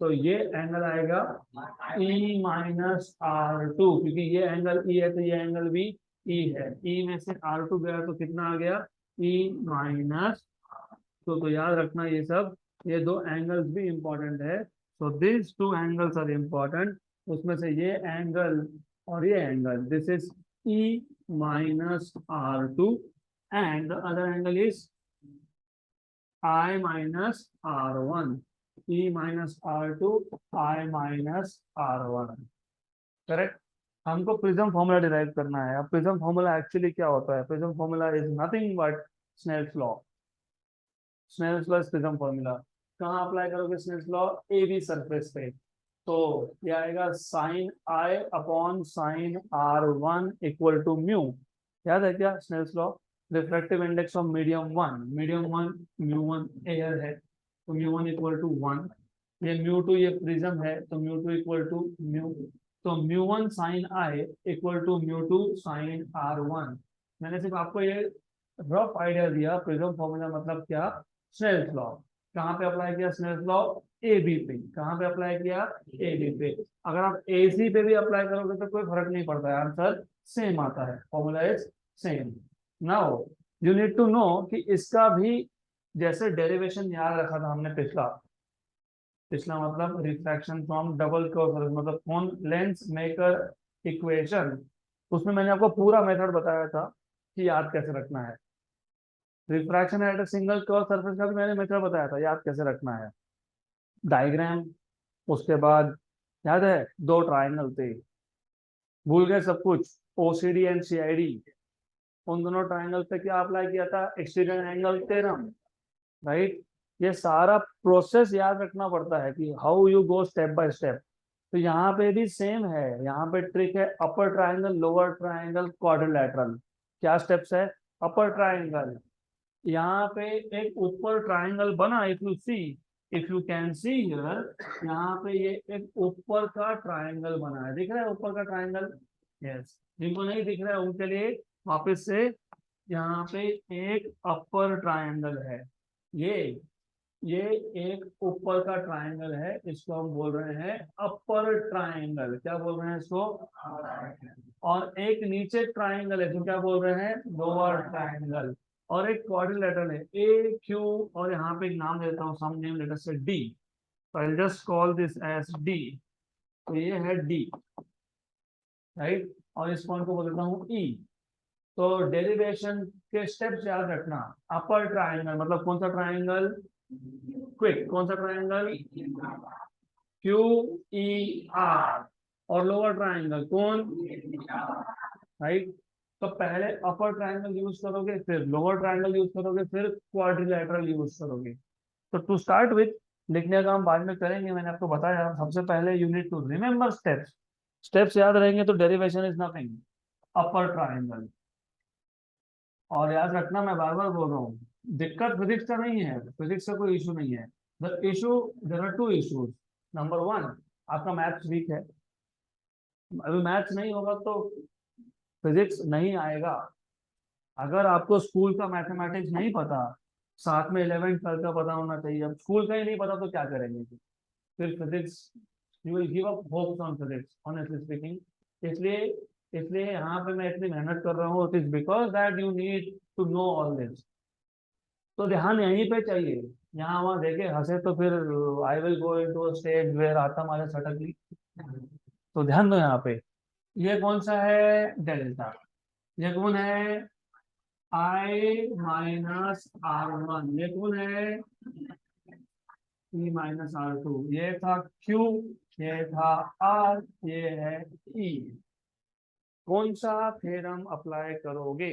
तो ये एंगल आएगा E माइनस R2, क्योंकि ये एंगल E है तो ये एंगल भी E है। E में से R2 गया तो कितना आ गया? E minus. तो याद रखना ये सब, ये दो एंगल्स भी इंपॉर्टेंट है। So this two angles are important. उसमें से ये एंगल और ये angle, this is E minus R2 and the other angle is I minus R1। E minus R2, I minus R1। Correct? हमको प्रिज्म फॉर्मूला डिराइव करना है। अब prism formula actually क्या होता है? Prism formula is nothing but Snell's law. Snell's law is prism formula. कहाँ apply करोगे Snell's law? A B surface पे। तो ये आएगा sine I upon sine R1 equal to mu. याद है क्या Snell's law? Refractive index of medium one, medium one mu one air है, तो mu one equal to one. ये म्यू टू ये प्रिज्म है, तो mu two equal to mu, तो mu one sine I equal to mu two sine R1। मैंने सिर्फ आपको ये रफ आइडिया दिया प्रिज्म फॉर्मूला मतलब क्या, स्नेल्स लॉ। कहाँ पे अप्लाई किया स्नेल्स लॉ? ए बी पे। कहाँ पे अप्लाई किया? ए बी पे। अगर आप ए सी पे भी अप्लाई करोगे तो कोई फर्क नहीं पड़ता है, आंसर सेम आता है, formula is same. Now you need to know कि इसका भी जैसे डेरिवेशन याद रखा था हमने पिछला पिछला मतलब refraction from double curve surface, मतलब कौन लेंस मेकर इक्वेशन, उसमें मैंने आपको पूरा मेथड बताया था कि याद कैसे रखना है। Refraction at a single curve surface का भी मैंने मेथड बताया था, याद कैसे रखना है। डायग्राम, उसके बाद याद है दो ट्राइंगल थे, भूल गए सब कुछ, ओसीडी एंड सीआईडी। उन दोनों ट्राइंगल पे क्या अप्लाई किया था? Exterior angle theorem, right? ये सारा प्रोसेस याद रखना पड़ता है कि how you go step by step. तो यहाँ पे भी सेम है, यहाँ पे ट्रिक है upper triangle, lower triangle, quadrilateral. क्या स्टेप्स है? अपर ट्राइंगल, यहाँ पे एक ऊपर ट्राइंगल बना, if you see, if you can see here, यहाँ पे ये एक ऊपर का ट्राइंगल बना है, दिख रहा है ऊपर का ट्राइंगल? यस। जिनको नहीं दिख रहा है उनके लिए वापस से, यहाँ पे एक अपर ट्राइंगल है, ये ये एक ऊपर का ट्राइंगल है, इसको हम बोल रहे हैं अपर ट्राइंगल। क्या बोल रहे हैं इसको? और एक नीचे ट्राइंगल है जो क्या बोल रहे हैं? Lower triangle. और एक क्वाड्रिलेटरल है ए क्यू, और यहाँ पे एक नाम देता हूँ, सम नेम लेटर से D, I just call this as D. तो ये है डी, राइट? और इस पॉइंट को बोल देता हूँ ई। तो डेरिवेशन के स्टेप्स याद रखना। अपर ट्राइंगल मतलब कौन सा ट्राइंगल? क्विक, कौन सा ट्राइंगल? Q E R. और लोअर ट्राइंगल कौन? राइट? तो पहले अपर ट्रायंगल यूज करोगे, फिर लोअर ट्रायंगल यूज करोगे, फिर क्वाड्रिलेटरल यूज करोगे। तो टू स्टार्ट विथ, लिखने का हम बाद में करेंगे, मैंने आपको बताया सबसे पहले you need to remember steps. Steps याद रहेंगे तो derivation is nothing, upper triangle. और याद रखना, मैं बार बार बोल रहा हूँ, दिक्कत फिजिक्स का नहीं है, फिजिक्स का कोई इशू नहीं है। The issue, there are two issues. Number one, आपका मैथ्स वीक है। अभी मैथ्स नहीं होगा तो फिजिक्स नहीं आएगा। अगर आपको स्कूल का मैथमेटिक्स नहीं पता, साथ में 11th 12th का पता होना चाहिए, अब स्कूल का ही नहीं पता तो क्या करेंगे फिर physics? You will give up hopes on physics, honestly speaking. इसलिए इसलिए यहाँ पे मैं इतनी मेहनत कर रहा हूँ, it is because that you need to know all this. तो ध्यान यहीं पे चाहिए। यहाँ वहां देखे हंसे तो फिर I will go into stage where आता मारे सटकली। तो ध्यान दो यहाँ पे, ये कौन सा है? डेल्टा। ये कौन है? आई माइनस आर वन। ये कौन है? E minus are to. ये था क्यू, ये था आर, ये है ई। कौन सा थ्योरम अप्लाई करोगे?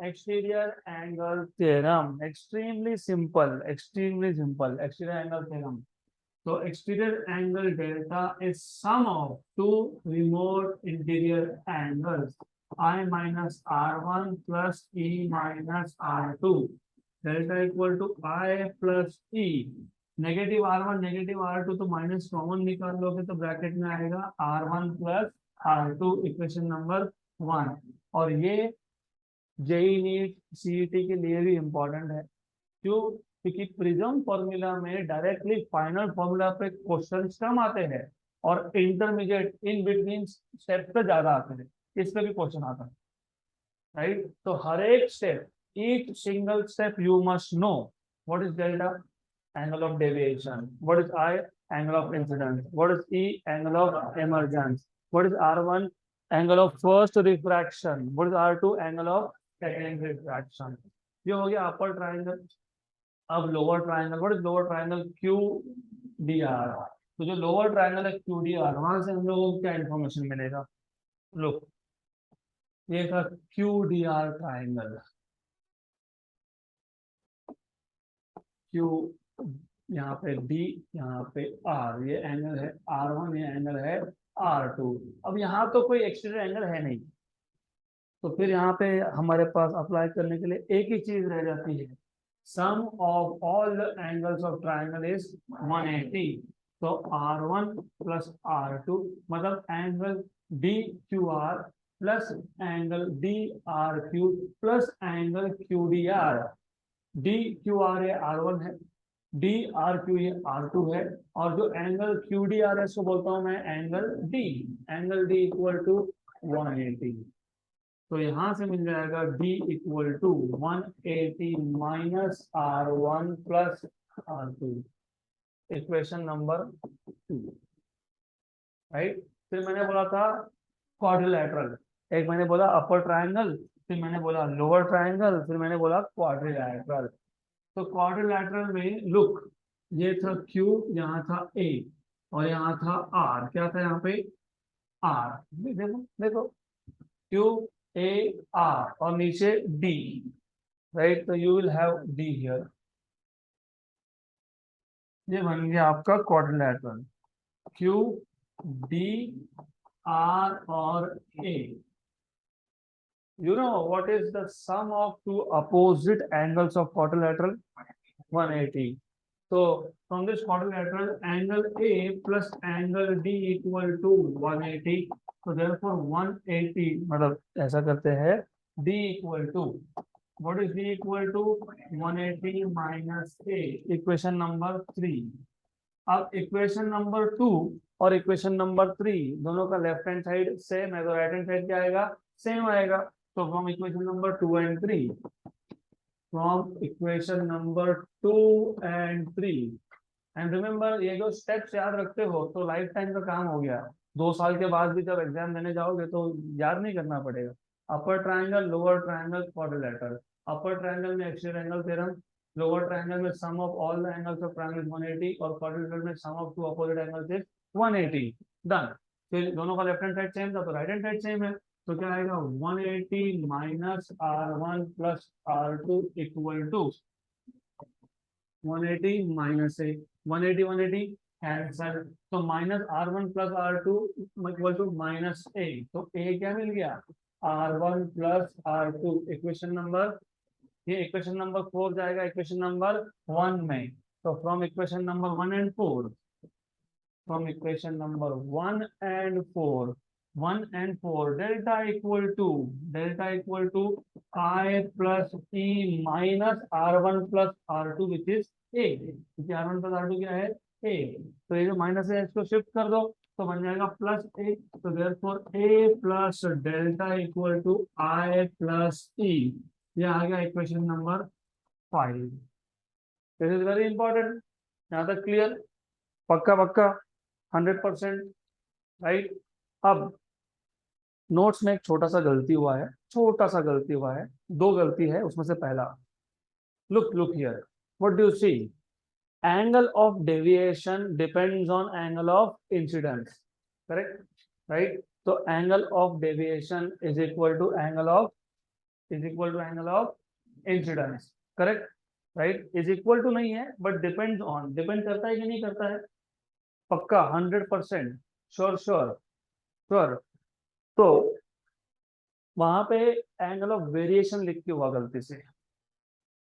Exterior angle theorem. Extremely simple, extremely simple exterior angle theorem. तो exterior angle delta is sum of two remote interior angles, I minus R1 plus E minus R2. Delta equal to I plus E. Negative R1 negative R2 तो minus common निकाल लोगे तो bracket में आएगा R1 plus R2, equation number 1। और ये JEE NEET CET के लिए भी इम्पोर्टेंट है। क्यों? क्योंकि प्रिज्म फॉर्मूला में डायरेक्टली फाइनल फॉर्मूला पे क्वेश्चन कम आते हैं और इंटरमीडिएट इन बिटवीन स्टेप पे ज्यादा आते हैं। इस पे भी क्वेश्चन आता है, राइट? तो हर एक step, each single step you must know what is delta, angle of deviation, what is I, angle of incidence, what is E, angle of emergence, what is R1, angle of first refraction, what is R2, angle of second refraction. ये हो गया अपर triangle. अब lower triangle, what is lower triangle? Q D are. तो जो lower triangle है Q D are, वहां से हम लोगों को क्या इन्फॉर्मेशन मिलेगा? लो, ये था Q D R triangle. Q, यहाँ पे डी, यहाँ पे आर, ये एंगल है R1, ये एंगल है R2। अब यहाँ तो कोई एक्सटीरियर एंगल है नहीं, तो फिर यहाँ पे हमारे पास अप्लाई करने के लिए एक ही चीज रह जाती है, sum of all the angles of triangle is 180। तो R1 प्लस R2 मतलब angle D Q R plus angle D R Q plus angle Q D R. D Q R ये R1 है, डी आर क्यू ये R2 है, और जो angle Q D are है इसको बोलता हूं मैं angle D. Angle D equal to 180। तो यहां से मिल जाएगा D equal to 180 minus R1 plus R2, equation number 2, right? फिर मैंने बोला था क्वाड्रिलेटरल, एक मैंने बोला अपर ट्रायंगल, फिर मैंने बोला लोअर ट्रायंगल, फिर मैंने बोला क्वाड्रिलेटरल। तो क्वाड्रिलेटरल में लुक, ये था Q, यहाँ था A, और यहाँ था R। क्या था यहाँ पे? R। देखो देखो, Q A R और नीचे D, राइट? तो you will have D here. ये बन गया आपका क्वाड्रिलेटरल, Q D R और A। You know what is the sum of two opposite angles of quadrilateral? 180. So from this quadrilateral, angle A plus angle D equal to 180. So therefore 180, मतलब ऐसा करते हैं, D equal to, what is D equal to? 180 minus A, equation number 3। अब equation number 2 और equation number 3 दोनों का left hand side same है, तो राइट हैंड साइड क्या आएगा? सेम आएगा। तो from equation number 2 and 3, from equation number 2 and 3, and remember, ये जो स्टेप्स याद रखते हो तो लाइफ टाइम का काम हो गया। 2 साल के बाद भी जब एग्जाम देने जाओगे तो याद नहीं करना पड़ेगा। Upper triangle, lower triangle, quadrilateral. Upper triangle में exterior angle theorem, lower triangle में sum of all the angles of triangle 180, और क्वाड्रिलेटरल में sum of two opposite angles is 180। Done. फिर दोनों का लेफ्ट हैंड साइड सेम था तो right hand side same है, तो क्या आएगा 180 minus R1 plus R2 equal to 180 minus A 180 cancel, तो minus R1 plus R2 equal to minus A, तो ए क्या मिल गया R1 plus R2 equation number, ये इक्वेशन नंबर 4 जाएगा इक्वेशन नंबर 1 में। तो from equation number 1 and 4, from equation number 1 and 4, 1 and 4, delta equal to I plus E minus R1 plus R2 which is A, क्योंकि R1 plus R2 क्या है A, तो ये जो माइनस है इसको शिफ्ट कर दो तो बन जाएगा प्लस A, तो therefore A plus delta equal to I plus E, ये आ गया equation number 5। This is very important, यहाँ तक क्लियर, पक्का पक्का 100%, राइट। अब नोट्स में एक छोटा सा गलती हुआ है, छोटा सा गलती हुआ है, दो गलती है उसमें से पहला, look here, what do you see, angle of deviation depends on angle of incidence, correct, right. तो angle of deviation is equal to angle of incidence, correct, right. Is equal to नहीं है बट डिपेंड्स ऑन, डिपेंड करता है कि नहीं करता है, पक्का 100%, श्योर श्योर श्योर। तो वहां पे एंगल ऑफ वेरिएशन लिख के हुआ गलती से,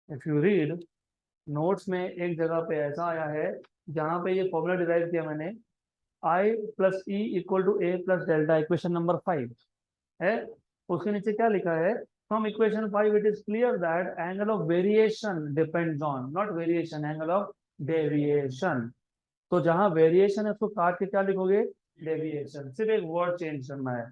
इफ यू रीड नोट्स में एक जगह पे ऐसा आया है जहां पे ये फॉर्मूला डिराइव किया मैंने, I plus E equal to A plus delta, equation number 5 है, उसके नीचे क्या लिखा है, from equation 5 it is clear that angle of variation depends on, not variation, angle of deviation. तो जहां वेरिएशन है उसको काट के क्या लिखोगे, डेविएशन, सिर्फ एक वर्ड चेंज करना है,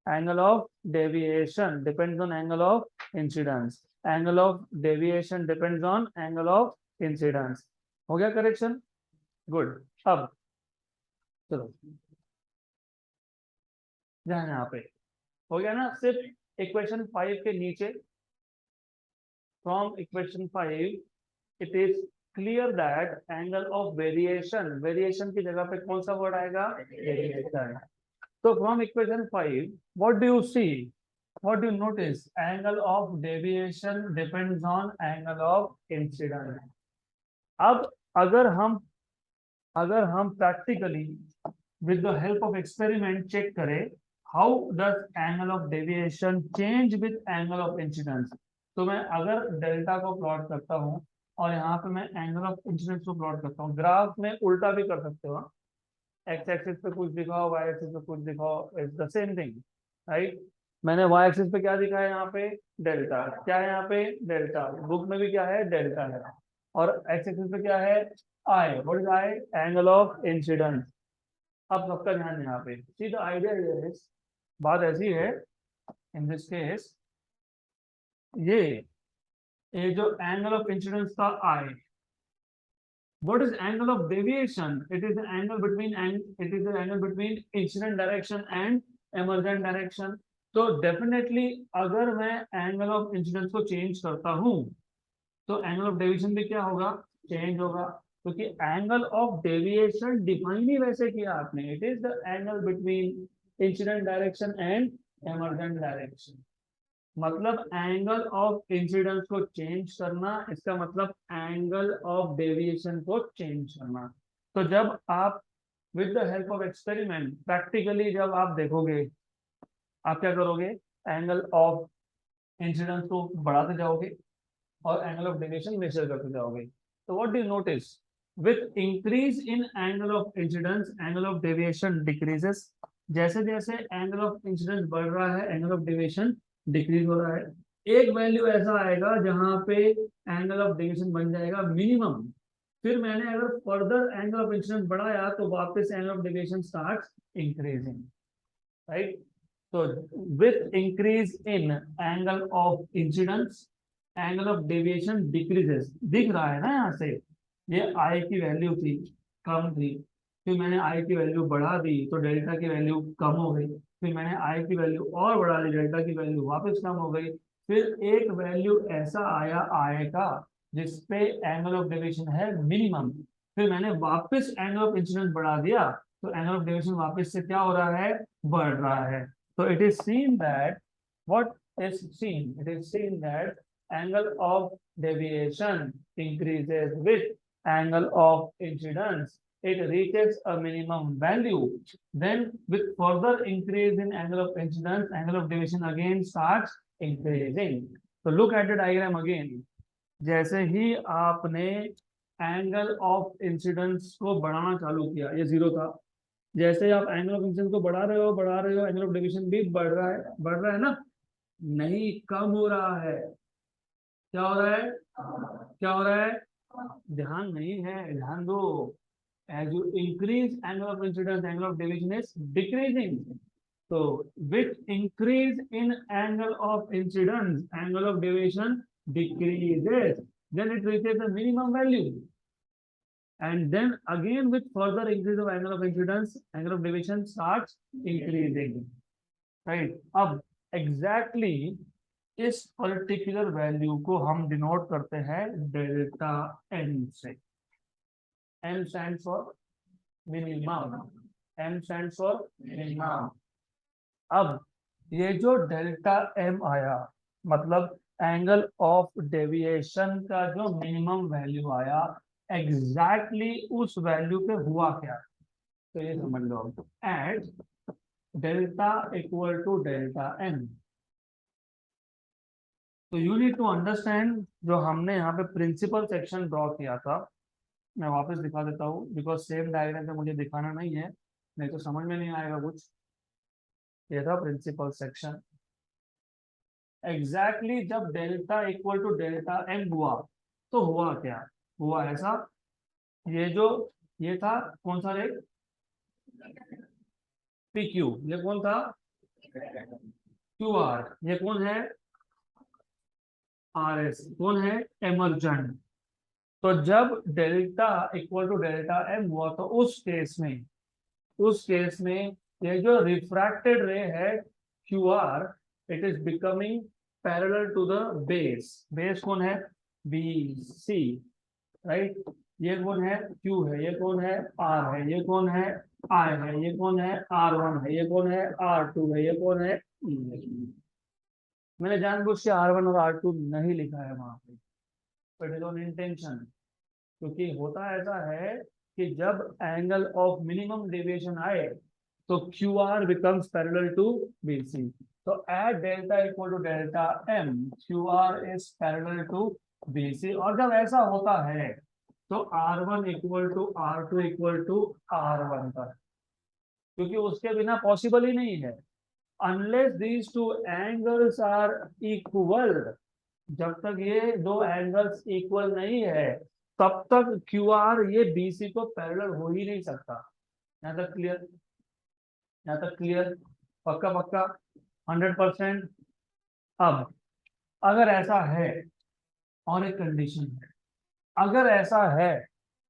angle of deviation depends on angle of incidence, angle of deviation depends on angle of incidence, हो गया करेक्शन, गुड। अब चलो ध्यान यहाँ पे, हो गया ना, सिर्फ इक्वेशन 5 के नीचे, from equation 5 it is clear that angle of variation, variation की जगह पे कौन सा वर्ड आएगा, वेरिएशन। तो from equation 5 what do you see, what do you notice, angle of deviation depends on angle of incidence. अब अगर हम practically with the help of experiment check करें how does angle of deviation change with angle of incidence, तो मैं अगर delta को plot करता हूं और यहाँ पे मैं एंगल ऑफ इंसिडेंस को प्लॉट करता हूँ, ग्राफ में उल्टा भी कर सकते हो, एक्स एक्सिस पे कुछ दिखाओ, वाई एक्सिस पे कुछ दिखाओ, it's the same thing, right. मैंने वाई एक्सिस पे क्या दिखा है, यहाँ पे डेल्टा, क्या है यहाँ पे डेल्टा, बुक में भी क्या है डेल्टा है, और एक्स एक्सिस पे क्या है I, what is I, angle of incidence. अब सबका ध्यान यहाँ पे, see the idea here is, बात ऐसी है इन दिस केस, ये जो एंगल ऑफ इंसिडेंस था आई, what is angle of deviation, it is the angle between incident direction and emergent direction। तो डेफिनेटली अगर मैं एंगल ऑफ इंसिडेंस को चेंज करता हूं तो एंगल ऑफ डेविएशन भी क्या होगा, चेंज होगा, क्योंकि एंगल ऑफ डेविएशन डिफाइन ही वैसे किया आपने, it is the angle between incident direction and emergent direction, मतलब एंगल ऑफ इंसिडेंस को चेंज करना, इसका मतलब एंगल ऑफ डेविएशन को चेंज करना। तो जब आप with the help of experiment practically जब आप देखोगे, आप क्या करोगे, एंगल ऑफ इंसिडेंस को बढ़ाते जाओगे और एंगल ऑफ डेविएशन मेजर करते जाओगे, तो what do you notice, with increase in angle of incidence angle of deviation decreases, जैसे जैसे एंगल ऑफ इंसिडेंस बढ़ रहा है एंगल ऑफ डेविएशन डिक्रीज हो रहा है। एक वैल्यू ऐसा आएगा जहां पे एंगल ऑफ डेविएशन बन जाएगा मिनिमम, फिर मैंने अगर फर्दर एंगल ऑफ इंसिडेंस बढ़ाया तो वापस angle of deviation starts increasing, right. तो with increase in angle of incidence angle of deviation decreases, दिख रहा है ना यहाँ से, ये आई की वैल्यू थी, कम थी, फिर मैंने आई की वैल्यू बढ़ा दी तो डेल्टा की वैल्यू कम हो गई, फिर मैंने आई की वैल्यू और बढ़ा दी, डेल्टा की वैल्यू वापस कम हो गई, फिर एक वैल्यू ऐसा आया आई का जिसपे एंगल ऑफ डेविएशन है मिनिमम, फिर मैंने वापस एंगल ऑफ इंसिडेंस बढ़ा दिया तो एंगल ऑफ डेविएशन वापस से क्या हो रहा है, बढ़ रहा है। So it is seen that what is seen? It is seen that angle of deviation increases with angle of incidence. It reaches a minimum value. Then with further increase in angle of incidence, angle of deviation again starts increasing. So look at the diagram again. जैसे ही आपने angle of incidence को बढ़ाना चालू किया, ये zero था, जैसे ही आप एंगल ऑफ इंसिडेंस को बढ़ा रहे हो एंगल ऑफ डेविएशन भी बढ़ रहा है ना, नहीं कम हो रहा है। क्या हो रहा है? क्या हो रहा है? ध्यान नहीं है, ध्यान दो। As you increase angle of incidence angle of deviation is decreasing. So with increase in angle of incidence, angle of deviation decreases. Then it reaches the minimum value. And then again with further increase of angle of incidence, angle of deviation starts increasing. Right? अब exactly इस particular value को हम denote करते हैं delta n से. M stands for minimum. M stands for minimum. अब ये जो डेल्टा एम आया, मतलब एंगल ऑफ डेविएशन का जो मिनिमम वैल्यू आया, एग्जैक्टली उस वैल्यू पे हुआ क्या, तो ये समझ लो। At delta equal to delta M, तो यू नीड टू अंडरस्टैंड जो हमने यहाँ पे प्रिंसिपल सेक्शन ड्रॉ किया था, मैं वापस दिखा देता हूँ, बिकॉज सेम डायग्राम पे मुझे दिखाना नहीं है, नहीं तो समझ में नहीं आएगा कुछ। ये था प्रिंसिपल सेक्शन। एग्जैक्टली जब delta equal to delta M हुआ तो हुआ क्या, हुआ ऐसा, ये जो ये था कौन सा रेट, पी क्यू, ये कौन था क्यू आर, ये कौन है आर एस, कौन है एमर्जेंट। तो जब delta equal to delta M हुआ तो उस केस में ये जो रिफ्रैक्टेड रे है Q R, it is becoming parallel to the base. Base कौन है? B C, right. ये कौन है? क्यू है। ये कौन है? आर है। ये कौन है? आई है। ये कौन है? आर वन है। ये कौन है? आर टू है। ये कौन है? ई है। मैंने जानबूझ के आर वन और आर टू नहीं लिखा है वहां पे, बट इट ऑन इंटेंशन, क्योंकि होता ऐसा है कि जब एंगल ऑफ मिनिमम डेविएशन आए तो Q R becomes parallel to B C. तो at delta equal to delta M Q R is parallel to B C, और जब ऐसा होता है तो R one equal to R two equal to R one पर, क्योंकि उसके बिना पॉसिबल ही नहीं है। Unless these two angles are equal, जब तक ये दो एंगल्स इक्वल नहीं है तब तक क्यू आर ये बीसी को पैरेलल हो ही नहीं सकता। यहाँ तक क्लियर? यहाँ तक क्लियर? पक्का पक्का 100%। अब अगर ऐसा है, और एक कंडीशन है, अगर ऐसा है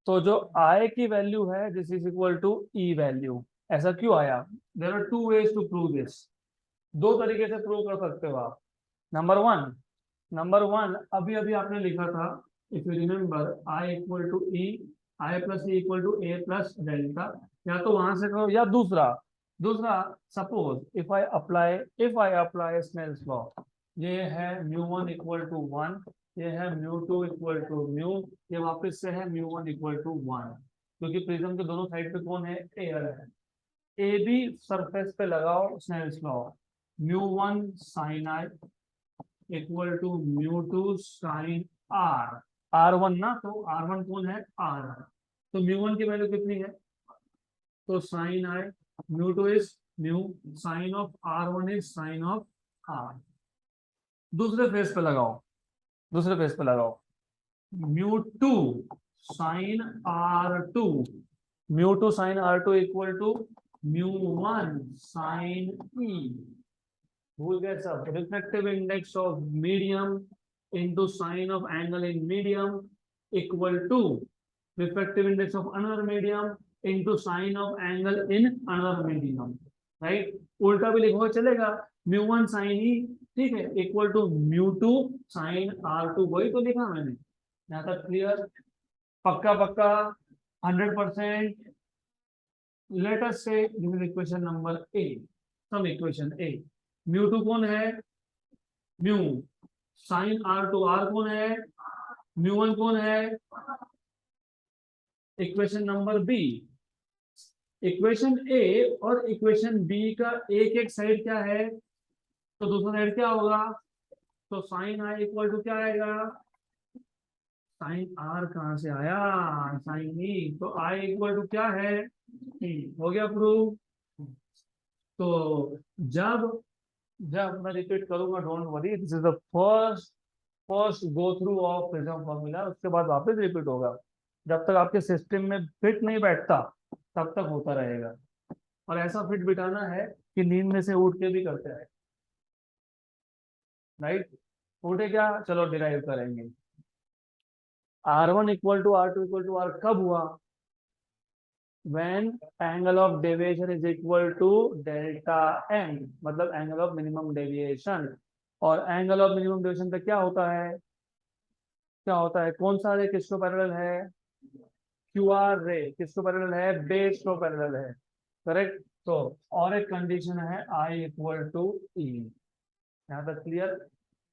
तो जो आई की वैल्यू है this is equal to E value. ऐसा क्यों आया? There are two ways to prove this. दो तरीके से प्रूव कर सकते हो आप। नंबर वन अभी अभी आपने लिखा था, if you remember, I equal to E, I plus E equal to A plus delta, या तो वहां से करो, या दूसरा suppose if I apply Snell's law, ये है mu one equal to one, ये है mu two equal to mu, ये वापस से है mu one equal to one, क्योंकि प्रिज्म के दोनों साइड पे कौन है? एयर है। ए बी सरफेस पे लगाओ Snell's law, mu one sine I equal to mu two sine R, R one ना, तो आर वन कौन है? आर। तो म्यू वन की वैल्यू कितनी है? तो sine I, mu two is mu, sine of R one is sine of R. दूसरे फेस पे लगाओ, mu two sine R two, mu two sine R two equal to mu one sine E. भूल गए सब? Reflective index of medium into sine of angle in medium equal to refractive index of another medium into sine of angle in another medium, right? उल्टा भी लिखो चलेगा, mu one sine E, ठीक है, equal to mu two sine R two, वही तो लिखा मैंने। यहाँ तक क्लियर? पक्का 100%। Let us say this is equation number A. Some equation A. Mu two कौन है? Mu sine R two R कौन है? म्यू वन कौन है? Equation number B. Equation A और इक्वेशन बी का एक एक साइड क्या है, तो दूसरा साइड क्या होगा? तो साइन आई इक्वल टू क्या आएगा? साइन आर कहाँ से आया? साइन ई, तो आई इक्वल टू क्या है? हो गया प्रूव। तो जब जब मैं रिपीट करूंगा, don't worry, this is the first first go through of prism formula, उसके बाद वापस रिपीट होगा। जब तक आपके सिस्टम में फिट नहीं बैठता तब तक होता रहेगा। और ऐसा फिट बिठाना है कि नींद में से उठ के भी करते रहे। राइट? उठे क्या, चलो डिराइव करेंगे। R1 equal to R2 equal to R कब हुआ? when angle of deviation is equal to delta m, मतलब एंगल ऑफ मिनिमम डेविएशन। और एंगल ऑफ मिनिमम डेविएशन का क्या होता है? क्या होता है? कौन सा रे किसको पैरेलल है? क्यू आर रे किसको पैरेलल है? बेस को पैरेलल है। करेक्ट। तो और एक कंडीशन है आई इक्वल टू ई। यहाँ तक क्लियर?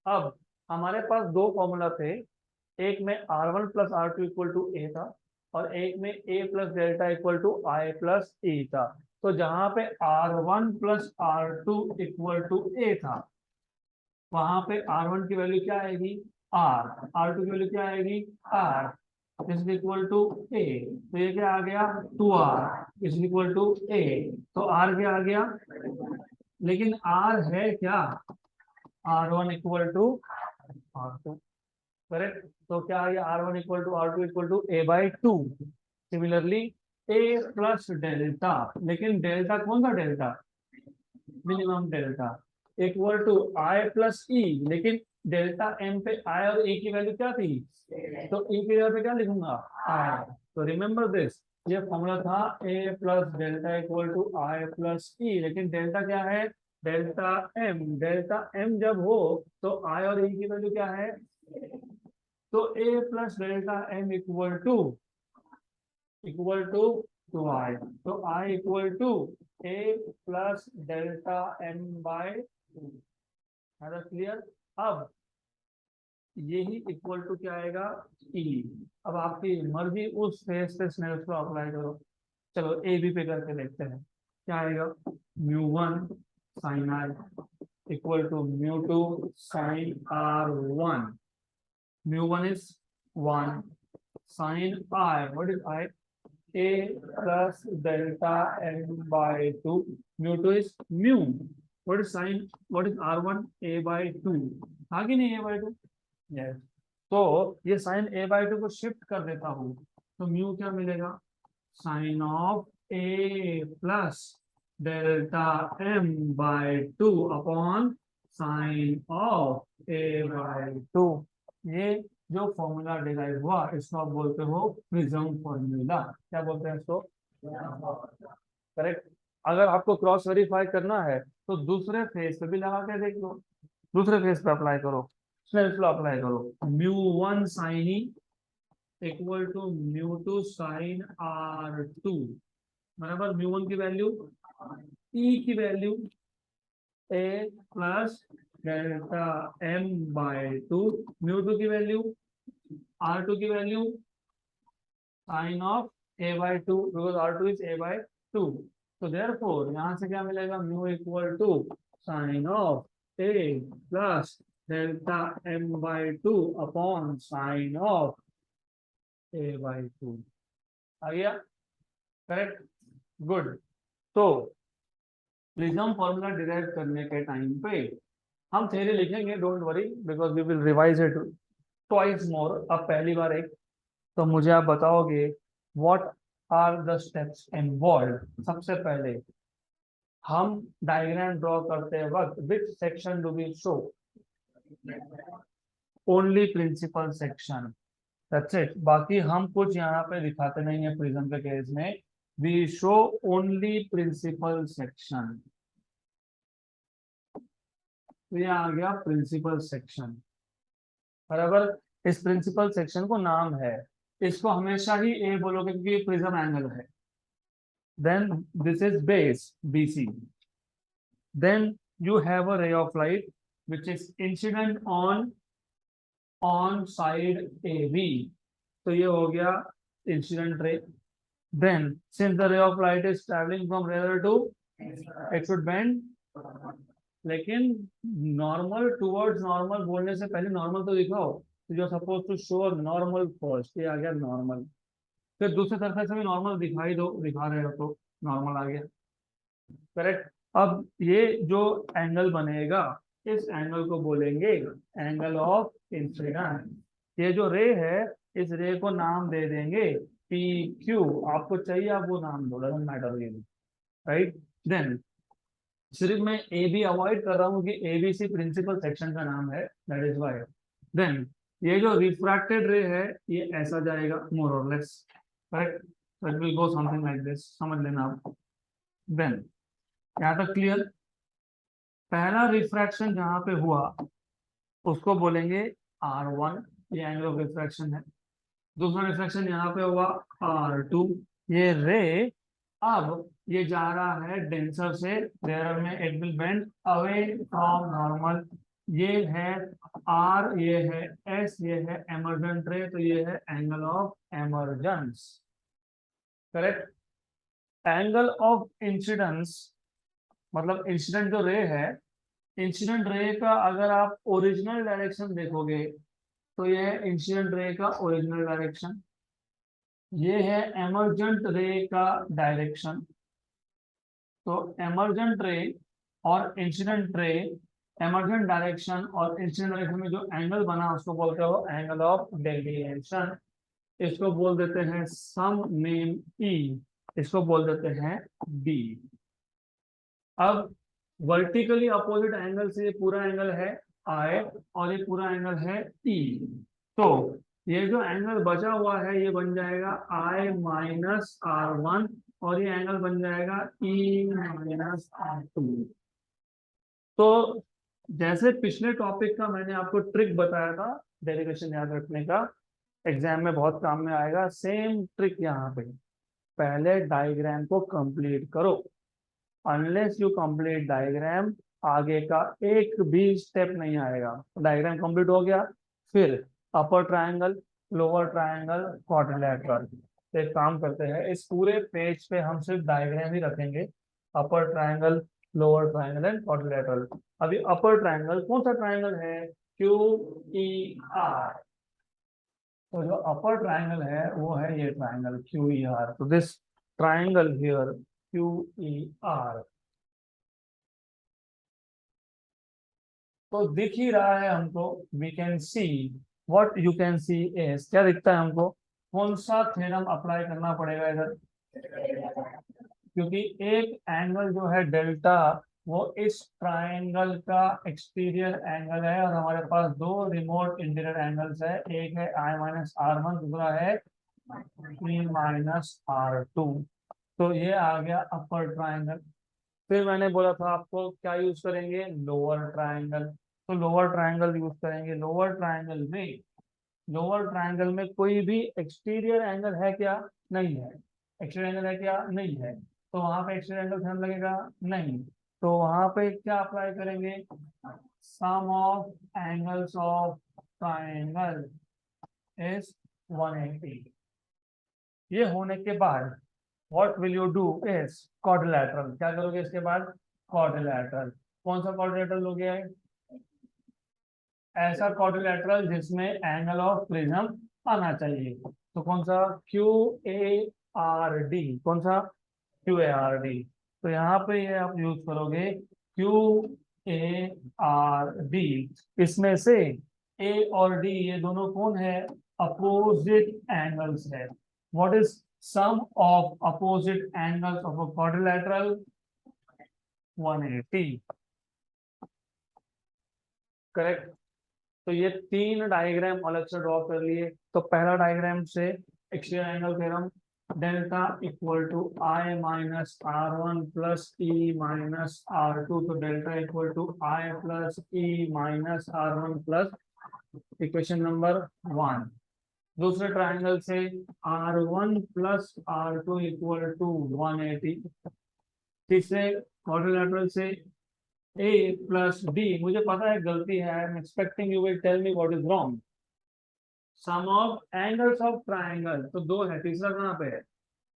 अब हमारे पास दो फॉर्मूला थे, एक में R1 plus R2 equal to ए था, और एक में A plus delta equal to I plus E था। तो जहां पे R1 plus R2 equal to ए था, वहां पे R1 की वैल्यू क्या आएगी? R। R2 की वैल्यू क्या आएगी? R इज इक्वल टू ए। तो ये क्या आ गया? 2R इज इक्वल टू ए। तो R क्या आ गया? लेकिन R है क्या? R1 equal to R2। Correct. तो क्या आ गया? R1 equal to R2 equal to A by two. Similarly A plus delta, लेकिन डेल्टा कौन सा delta? Minimum delta, equal to I plus E. लेकिन डेल्टा एम पे आई और ए की वैल्यू क्या थी? तो ई की जगह पे क्या लिखूंगा? आई। तो रिमेंबर दिस, ये फॉर्मूला था A plus delta equal to I plus E, लेकिन डेल्टा क्या है? Delta M. डेल्टा एम जब हो तो आई और ई की वैल्यू क्या है? तो A plus delta M equal to two I. तो I equal to A plus delta M by two. है क्लियर? अब यही इक्वल टू क्या आएगा? ई। अब आपकी मर्जी, उस फेस पे स्नेल्स लॉ अप्लाई करो। चलो ए बी पे करके देखते हैं क्या आएगा। Mu one sine I equal to mu two sine R one. Mu one is one, sine I what is I? A plus delta m by 2. Mu 2 is mu. What is sine? What is R1? A by 2. आगे नहीं A by 2? Yes. तो ये sin A by 2 को shift कर देता हूँ, तो mu क्या मिलेगा? Sine of A plus delta m by 2 upon sine of A by 2। ये जो फॉर्मूला डिराइव हुआ इसको आप बोलते हो प्रिज्म फॉर्मूला। क्या बोलते हैं इसको? करेक्ट। अगर आपको क्रॉस वेरीफाई करना है तो दूसरे फेस पे भी लगा के देख लो, दूसरे फेस पे अप्लाई करो, स्नेल्स लॉ अप्लाई करो। Mu one sine E equal to mu two sine R two, बराबर म्यू वन की वैल्यू, ई की value A plus delta M by two, mu two की वैल्यू, R2 की value sine of A by two, because R2 is A by two. तो therefore यहाँ से क्या मिलेगा? Mu equal to sine of A plus delta M by two upon sine of A by two. आ गया? Correct, good. तो prism formula derive करने के टाइम पे हम थ्योरी लिखेंगे, don't worry, because we will revise it twice more. अब पहली बार एक, तो मुझे आप बताओगे what are the steps involve. सबसे पहले हम डायग्राम ड्रॉ करते वक्त which section do we show? Only principal section, that's it. बाकी हम कुछ यहाँ पे दिखाते नहीं है प्रिज्म के केस में, we show only principal section. तो ये आ गया प्रिंसिपल सेक्शन, बराबर। इस प्रिंसिपल सेक्शन को नाम है, इसको हमेशा ही ए बोलोगे क्योंकि प्रिज्म एंगल है। Then this is base BC, then you have a ray of light which is incident on side AB. तो ये हो गया incident ray. Then since the ray of light is traveling from radar to, it should bend, लेकिन normal towards normal बोलने से पहले normal तो दिखाओ. तो you suppose to show normal first, ये आ गया नॉर्मल. फिर दूसरे तरफ से भी नॉर्मल दिखाई दो, दिखा रहे हो तो नॉर्मल आ गया. करेक्ट. अब ये जो एंगल बनेगा, इस एंगल को बोलेंगे एंगल ऑफ इंसिडेंस. ये जो रे है, इस रे को नाम दे देंगे पी क्यू. आपको चाहिए आप वो नाम दो, डजंट मैटर. राइट. देन सिर्फ मैं ए बी अवॉइड कर रहा हूँ कि एबीसी प्रिंसिपल सेक्शन का नाम है, दैट इज वाई. देन ये जो रिफ्रैक्टेड रे है ये ऐसा जाएगा मोर और less. Correct. It will go something like this, समझ लेना आप. देन यहाँ तक क्लियर. पहला रिफ्रैक्शन जहां पे हुआ उसको बोलेंगे R1, ये एंगल ऑफ रिफ्रैक्शन है. दूसरा रिफ्रैक्शन यहाँ पे हुआ R2. ये रे अब ये जा रहा है डेंसर से रेयर में, it will bend away from normal. ये है R, ये है S, ये है एमर्जेंट रे, तो ये है angle of emergence. Correct. Angle of incidence मतलब इंसिडेंट जो रे है, इंसिडेंट रे का अगर आप ओरिजिनल डायरेक्शन देखोगे तो ये है इंसिडेंट रे का ओरिजिनल डायरेक्शन. ये है एमर्जेंट रे का डायरेक्शन. तो एमर्जेंट रे और इंसिडेंट रे, एमर्जेंट डायरेक्शन और इंसिडेंट डायरेक्शन में जो एंगल बना उसको बोलते हो एंगल ऑफ डेविएशन. इसको बोल देते हैं सम नेम ई, इसको बोल देते हैं बी. अब वर्टिकली अपोजिट एंगल से ये पूरा एंगल है आई और ये पूरा एंगल है ई. तो ये जो एंगल बचा हुआ है ये बन जाएगा आई माइनस R1 और ये एंगल बन जाएगा ई माइनस R2. तो जैसे पिछले टॉपिक का मैंने आपको ट्रिक बताया था डेरिवेशन याद रखने का, एग्जाम में बहुत काम में आएगा, सेम ट्रिक यहाँ पे. पहले डायग्राम को कंप्लीट करो. अनलेस यू कंप्लीट डायग्राम आगे का एक भी स्टेप नहीं आएगा. डायग्राम कंप्लीट हो गया, फिर अपर ट्रायंगल, लोअर ट्रायंगल, क्वाड्रिलेटरल. तो एक काम करते हैं, इस पूरे पेज पे हम सिर्फ डायग्राम ही रखेंगे. Upper triangle, lower triangle and quadrilateral. अभी अपर ट्रायंगल कौन सा ट्रायंगल है? QER. तो जो अपर ट्रायंगल है वो है ये ट्रायंगल QER. तो दिस ट्रायंगल हियर QER. तो दिख ही रहा है हमको. We can see, what you can see is, क्या दिखता है हमको? कौन सा थ्योरम अप्लाई करना पड़ेगा इधर? क्योंकि एक एंगल जो है डेल्टा वो इस ट्रायंगल का एक्सटीरियर एंगल है और हमारे पास दो रिमोट इंटीरियर एंगल्स है. एक है I माइनस R1, दूसरा है E माइनस R2. तो ये आ गया अपर ट्रायंगल. फिर मैंने बोला था आपको क्या यूज करेंगे? Lower triangle. तो लोअर ट्रायंगल यूज करेंगे. लोअर ट्रायंगल में कोई भी एक्सटीरियर एंगल है क्या? नहीं है. एक्सटीरियर एंगल है क्या? नहीं है. तो वहां पे एक्सटीरियर एंगल ध्यान लगेगा? नहीं. तो वहां पे क्या अप्लाई करेंगे? Sum of angles of triangle is 180. ये होने के बाद what will you do is quadrilateral. क्या करोगे इसके बाद? क्वाड्रिलेटरल. कौन सा क्वाड्रिलेटरल हो गया है? ऐसा क्वाड्रिलेटरल जिसमें एंगल ऑफ प्रिज्म आना चाहिए. तो कौन सा? QARD. कौन सा? QARD. तो यहाँ पे ये आप यूज करोगे QARD. इसमें से A और D ये दोनों कौन है? अपोजिट एंगल्स है. What is sum of opposite angles of a quadrilateral? 180. Correct. तो ये तीन डायग्राम अलग से ड्रॉ कर लिए. तो पहला डायग्राम से exterior angle theorem, delta equal to I minus R1 plus E minus R2. तो delta equal to I plus E minus R1 plus equation number 1. दूसरे ट्रायंगल से R1 plus R2 equal to 180. तीसरे quadrilateral से ए plus D, मुझे पता है गलती है, I am expecting you will tell me what is wrong. Sum of angles of triangle, तो दो है, तीसरा कहाँ पे है,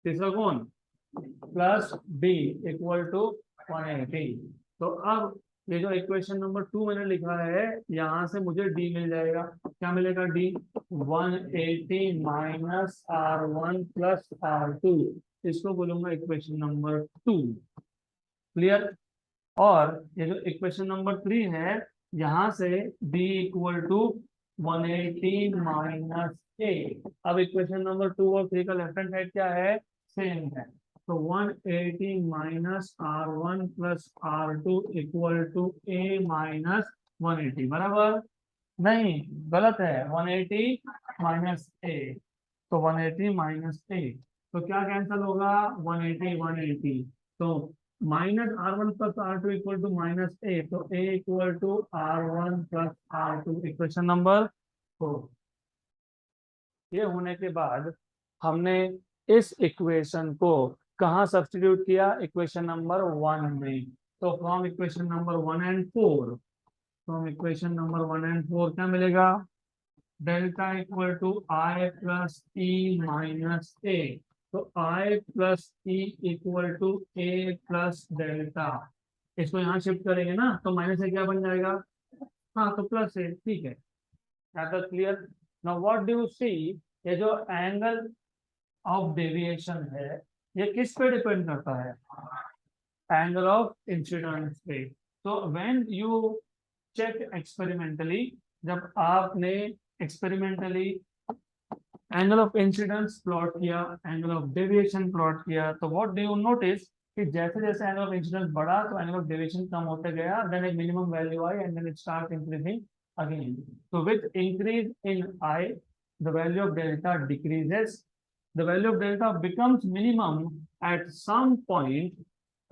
तीसरा कौन, प्लस बी इक्वल टू 180। तो अब ये जो इक्वेशन नंबर 2 मैंने लिखा है, यहाँ से मुझे डी मिल जाएगा, क्या मिलेगा D, 180 minus R1 plus R2, इसको बोलूंगा इक्वेशन नंबर 2। क्लियर। और ये जो इक्वेशन नंबर 3 है, यहाँ से b इक्वल टू 180 माइनस ए। अब इक्वेशन नंबर 2 और 3 का लेफ्ट हैंड साइड क्या है, सेम है, तो 180 minus R1 plus R2 equal to A minus 180, बराबर, नहीं गलत है, 180 माइनस ए, तो 180 माइनस ए, तो क्या कैंसिल होगा, 180 180, तो -R1 plus R2 equal to minus A, तो A equal to R1 plus R2, equation number 4। ये होने के बाद हमने इस इक्वेशन को कहाँ सब्स्टिट्यूट किया, इक्वेशन नंबर 1 में, तो from equation number 1 and 4, from equation number 1 and 4 क्या मिलेगा, delta equal to I plus E minus A, तो I plus E equal to A plus delta, इसको यहाँ शिफ्ट करेंगे ना, तो माइनस से क्या बन जाएगा, हाँ तो प्लस है, ठीक है, clear. Now what do you see, ये जो एंगल ऑफ डेविएशन है, ये किस पे डिपेंड करता है, एंगल ऑफ इंसिडेंस पे। तो व्हेन यू चेक एक्सपेरिमेंटली, जब आपने experimentally angle of incidence plot किया, एंगल ऑफ डेविएशन प्लॉट किया, तो व्हाट डू यू नोटिस कि जैसे जैसे एंगल ऑफ इंसिडेंस बढ़ा तो एंगल ऑफ डेविएशन कम होते गया, देन एक मिनिमम वैल्यू आई and then it start increasing again. So with increase in I, the value of delta decreases, the value of delta becomes minimum at some point,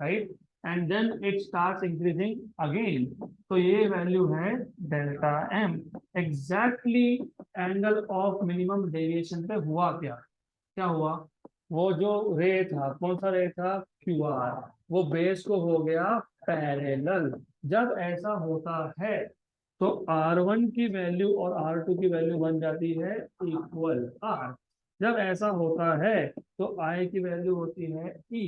right, and then it starts increasing again, तो ये value है delta m। Exactly angle of minimum deviation पे हुआ क्या, क्या हुआ, वो जो रे था, कौन सा रे था, QR, वो बेस को हो गया पैरेलल। जब ऐसा होता है तो R1 की वैल्यू और R2 की वैल्यू बन जाती है इक्वल R। जब ऐसा होता है तो I की वैल्यू होती है E,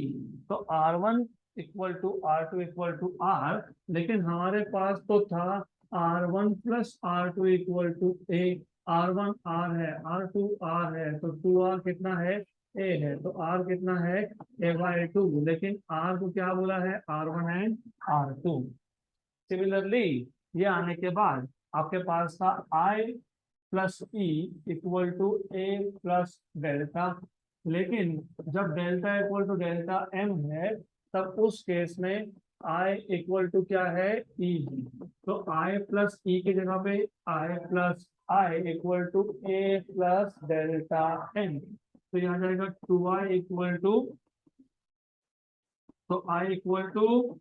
तो R1 equal to R2 equal to R, लेकिन हमारे पास तो था R1 plus R2 equal to A, R1 R है, R2 R है, तो 2R कितना है, A है, तो R कितना है, A/2, लेकिन R को क्या बोला है, R1 एंड R2। सिमिलरली ये आने के बाद आपके पास था I plus E equal to A plus delta, लेकिन जब delta equal to delta M है, तब उस केस में I इक्वल टू क्या है, ई, तो I प्लस ई की जगह पे I plus I equal to A plus delta M, तो यहाँ जाएगा 2I इक्वल टू, तो I इक्वल टू,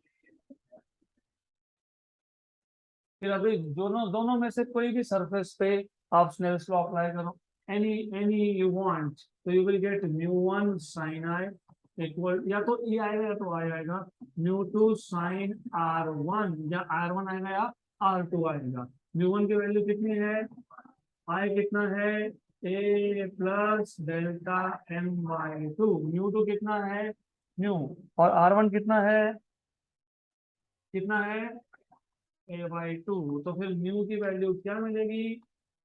फिर अभी दोनों दोनों में से कोई भी सरफेस पे आप स्नेल्स लॉ अप्लाई करो, एनी एनी यू वांट, तो you will get μ1 sin I equal, या तो E आएगा या तो I आएगा, μ2 sin R1, या R1 आएगा या R2 आएगा। μ1 की वैल्यू कितनी है, I कितना है, A प्लस डेल्टा m/2, μ2 कितना है, म्यू, और R1 कितना है, कितना है, A/2, तो फिर म्यू की वैल्यू क्या मिलेगी,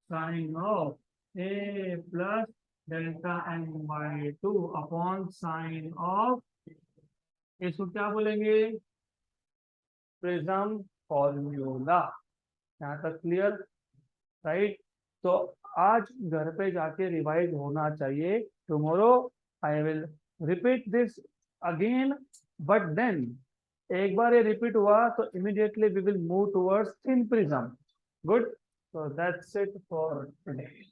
sine of A plus delta m/2 upon sine of, इसको क्या बोलेंगे, प्रिज्म फॉर्मूला। यहाँ तक क्लियर, राइट। तो आज घर पे जाके रिवाइज होना चाहिए, tomorrow I will repeat this again, but then एक बार ये रिपीट हुआ तो immediately we will move towards thin prism. Good, so that's it for today.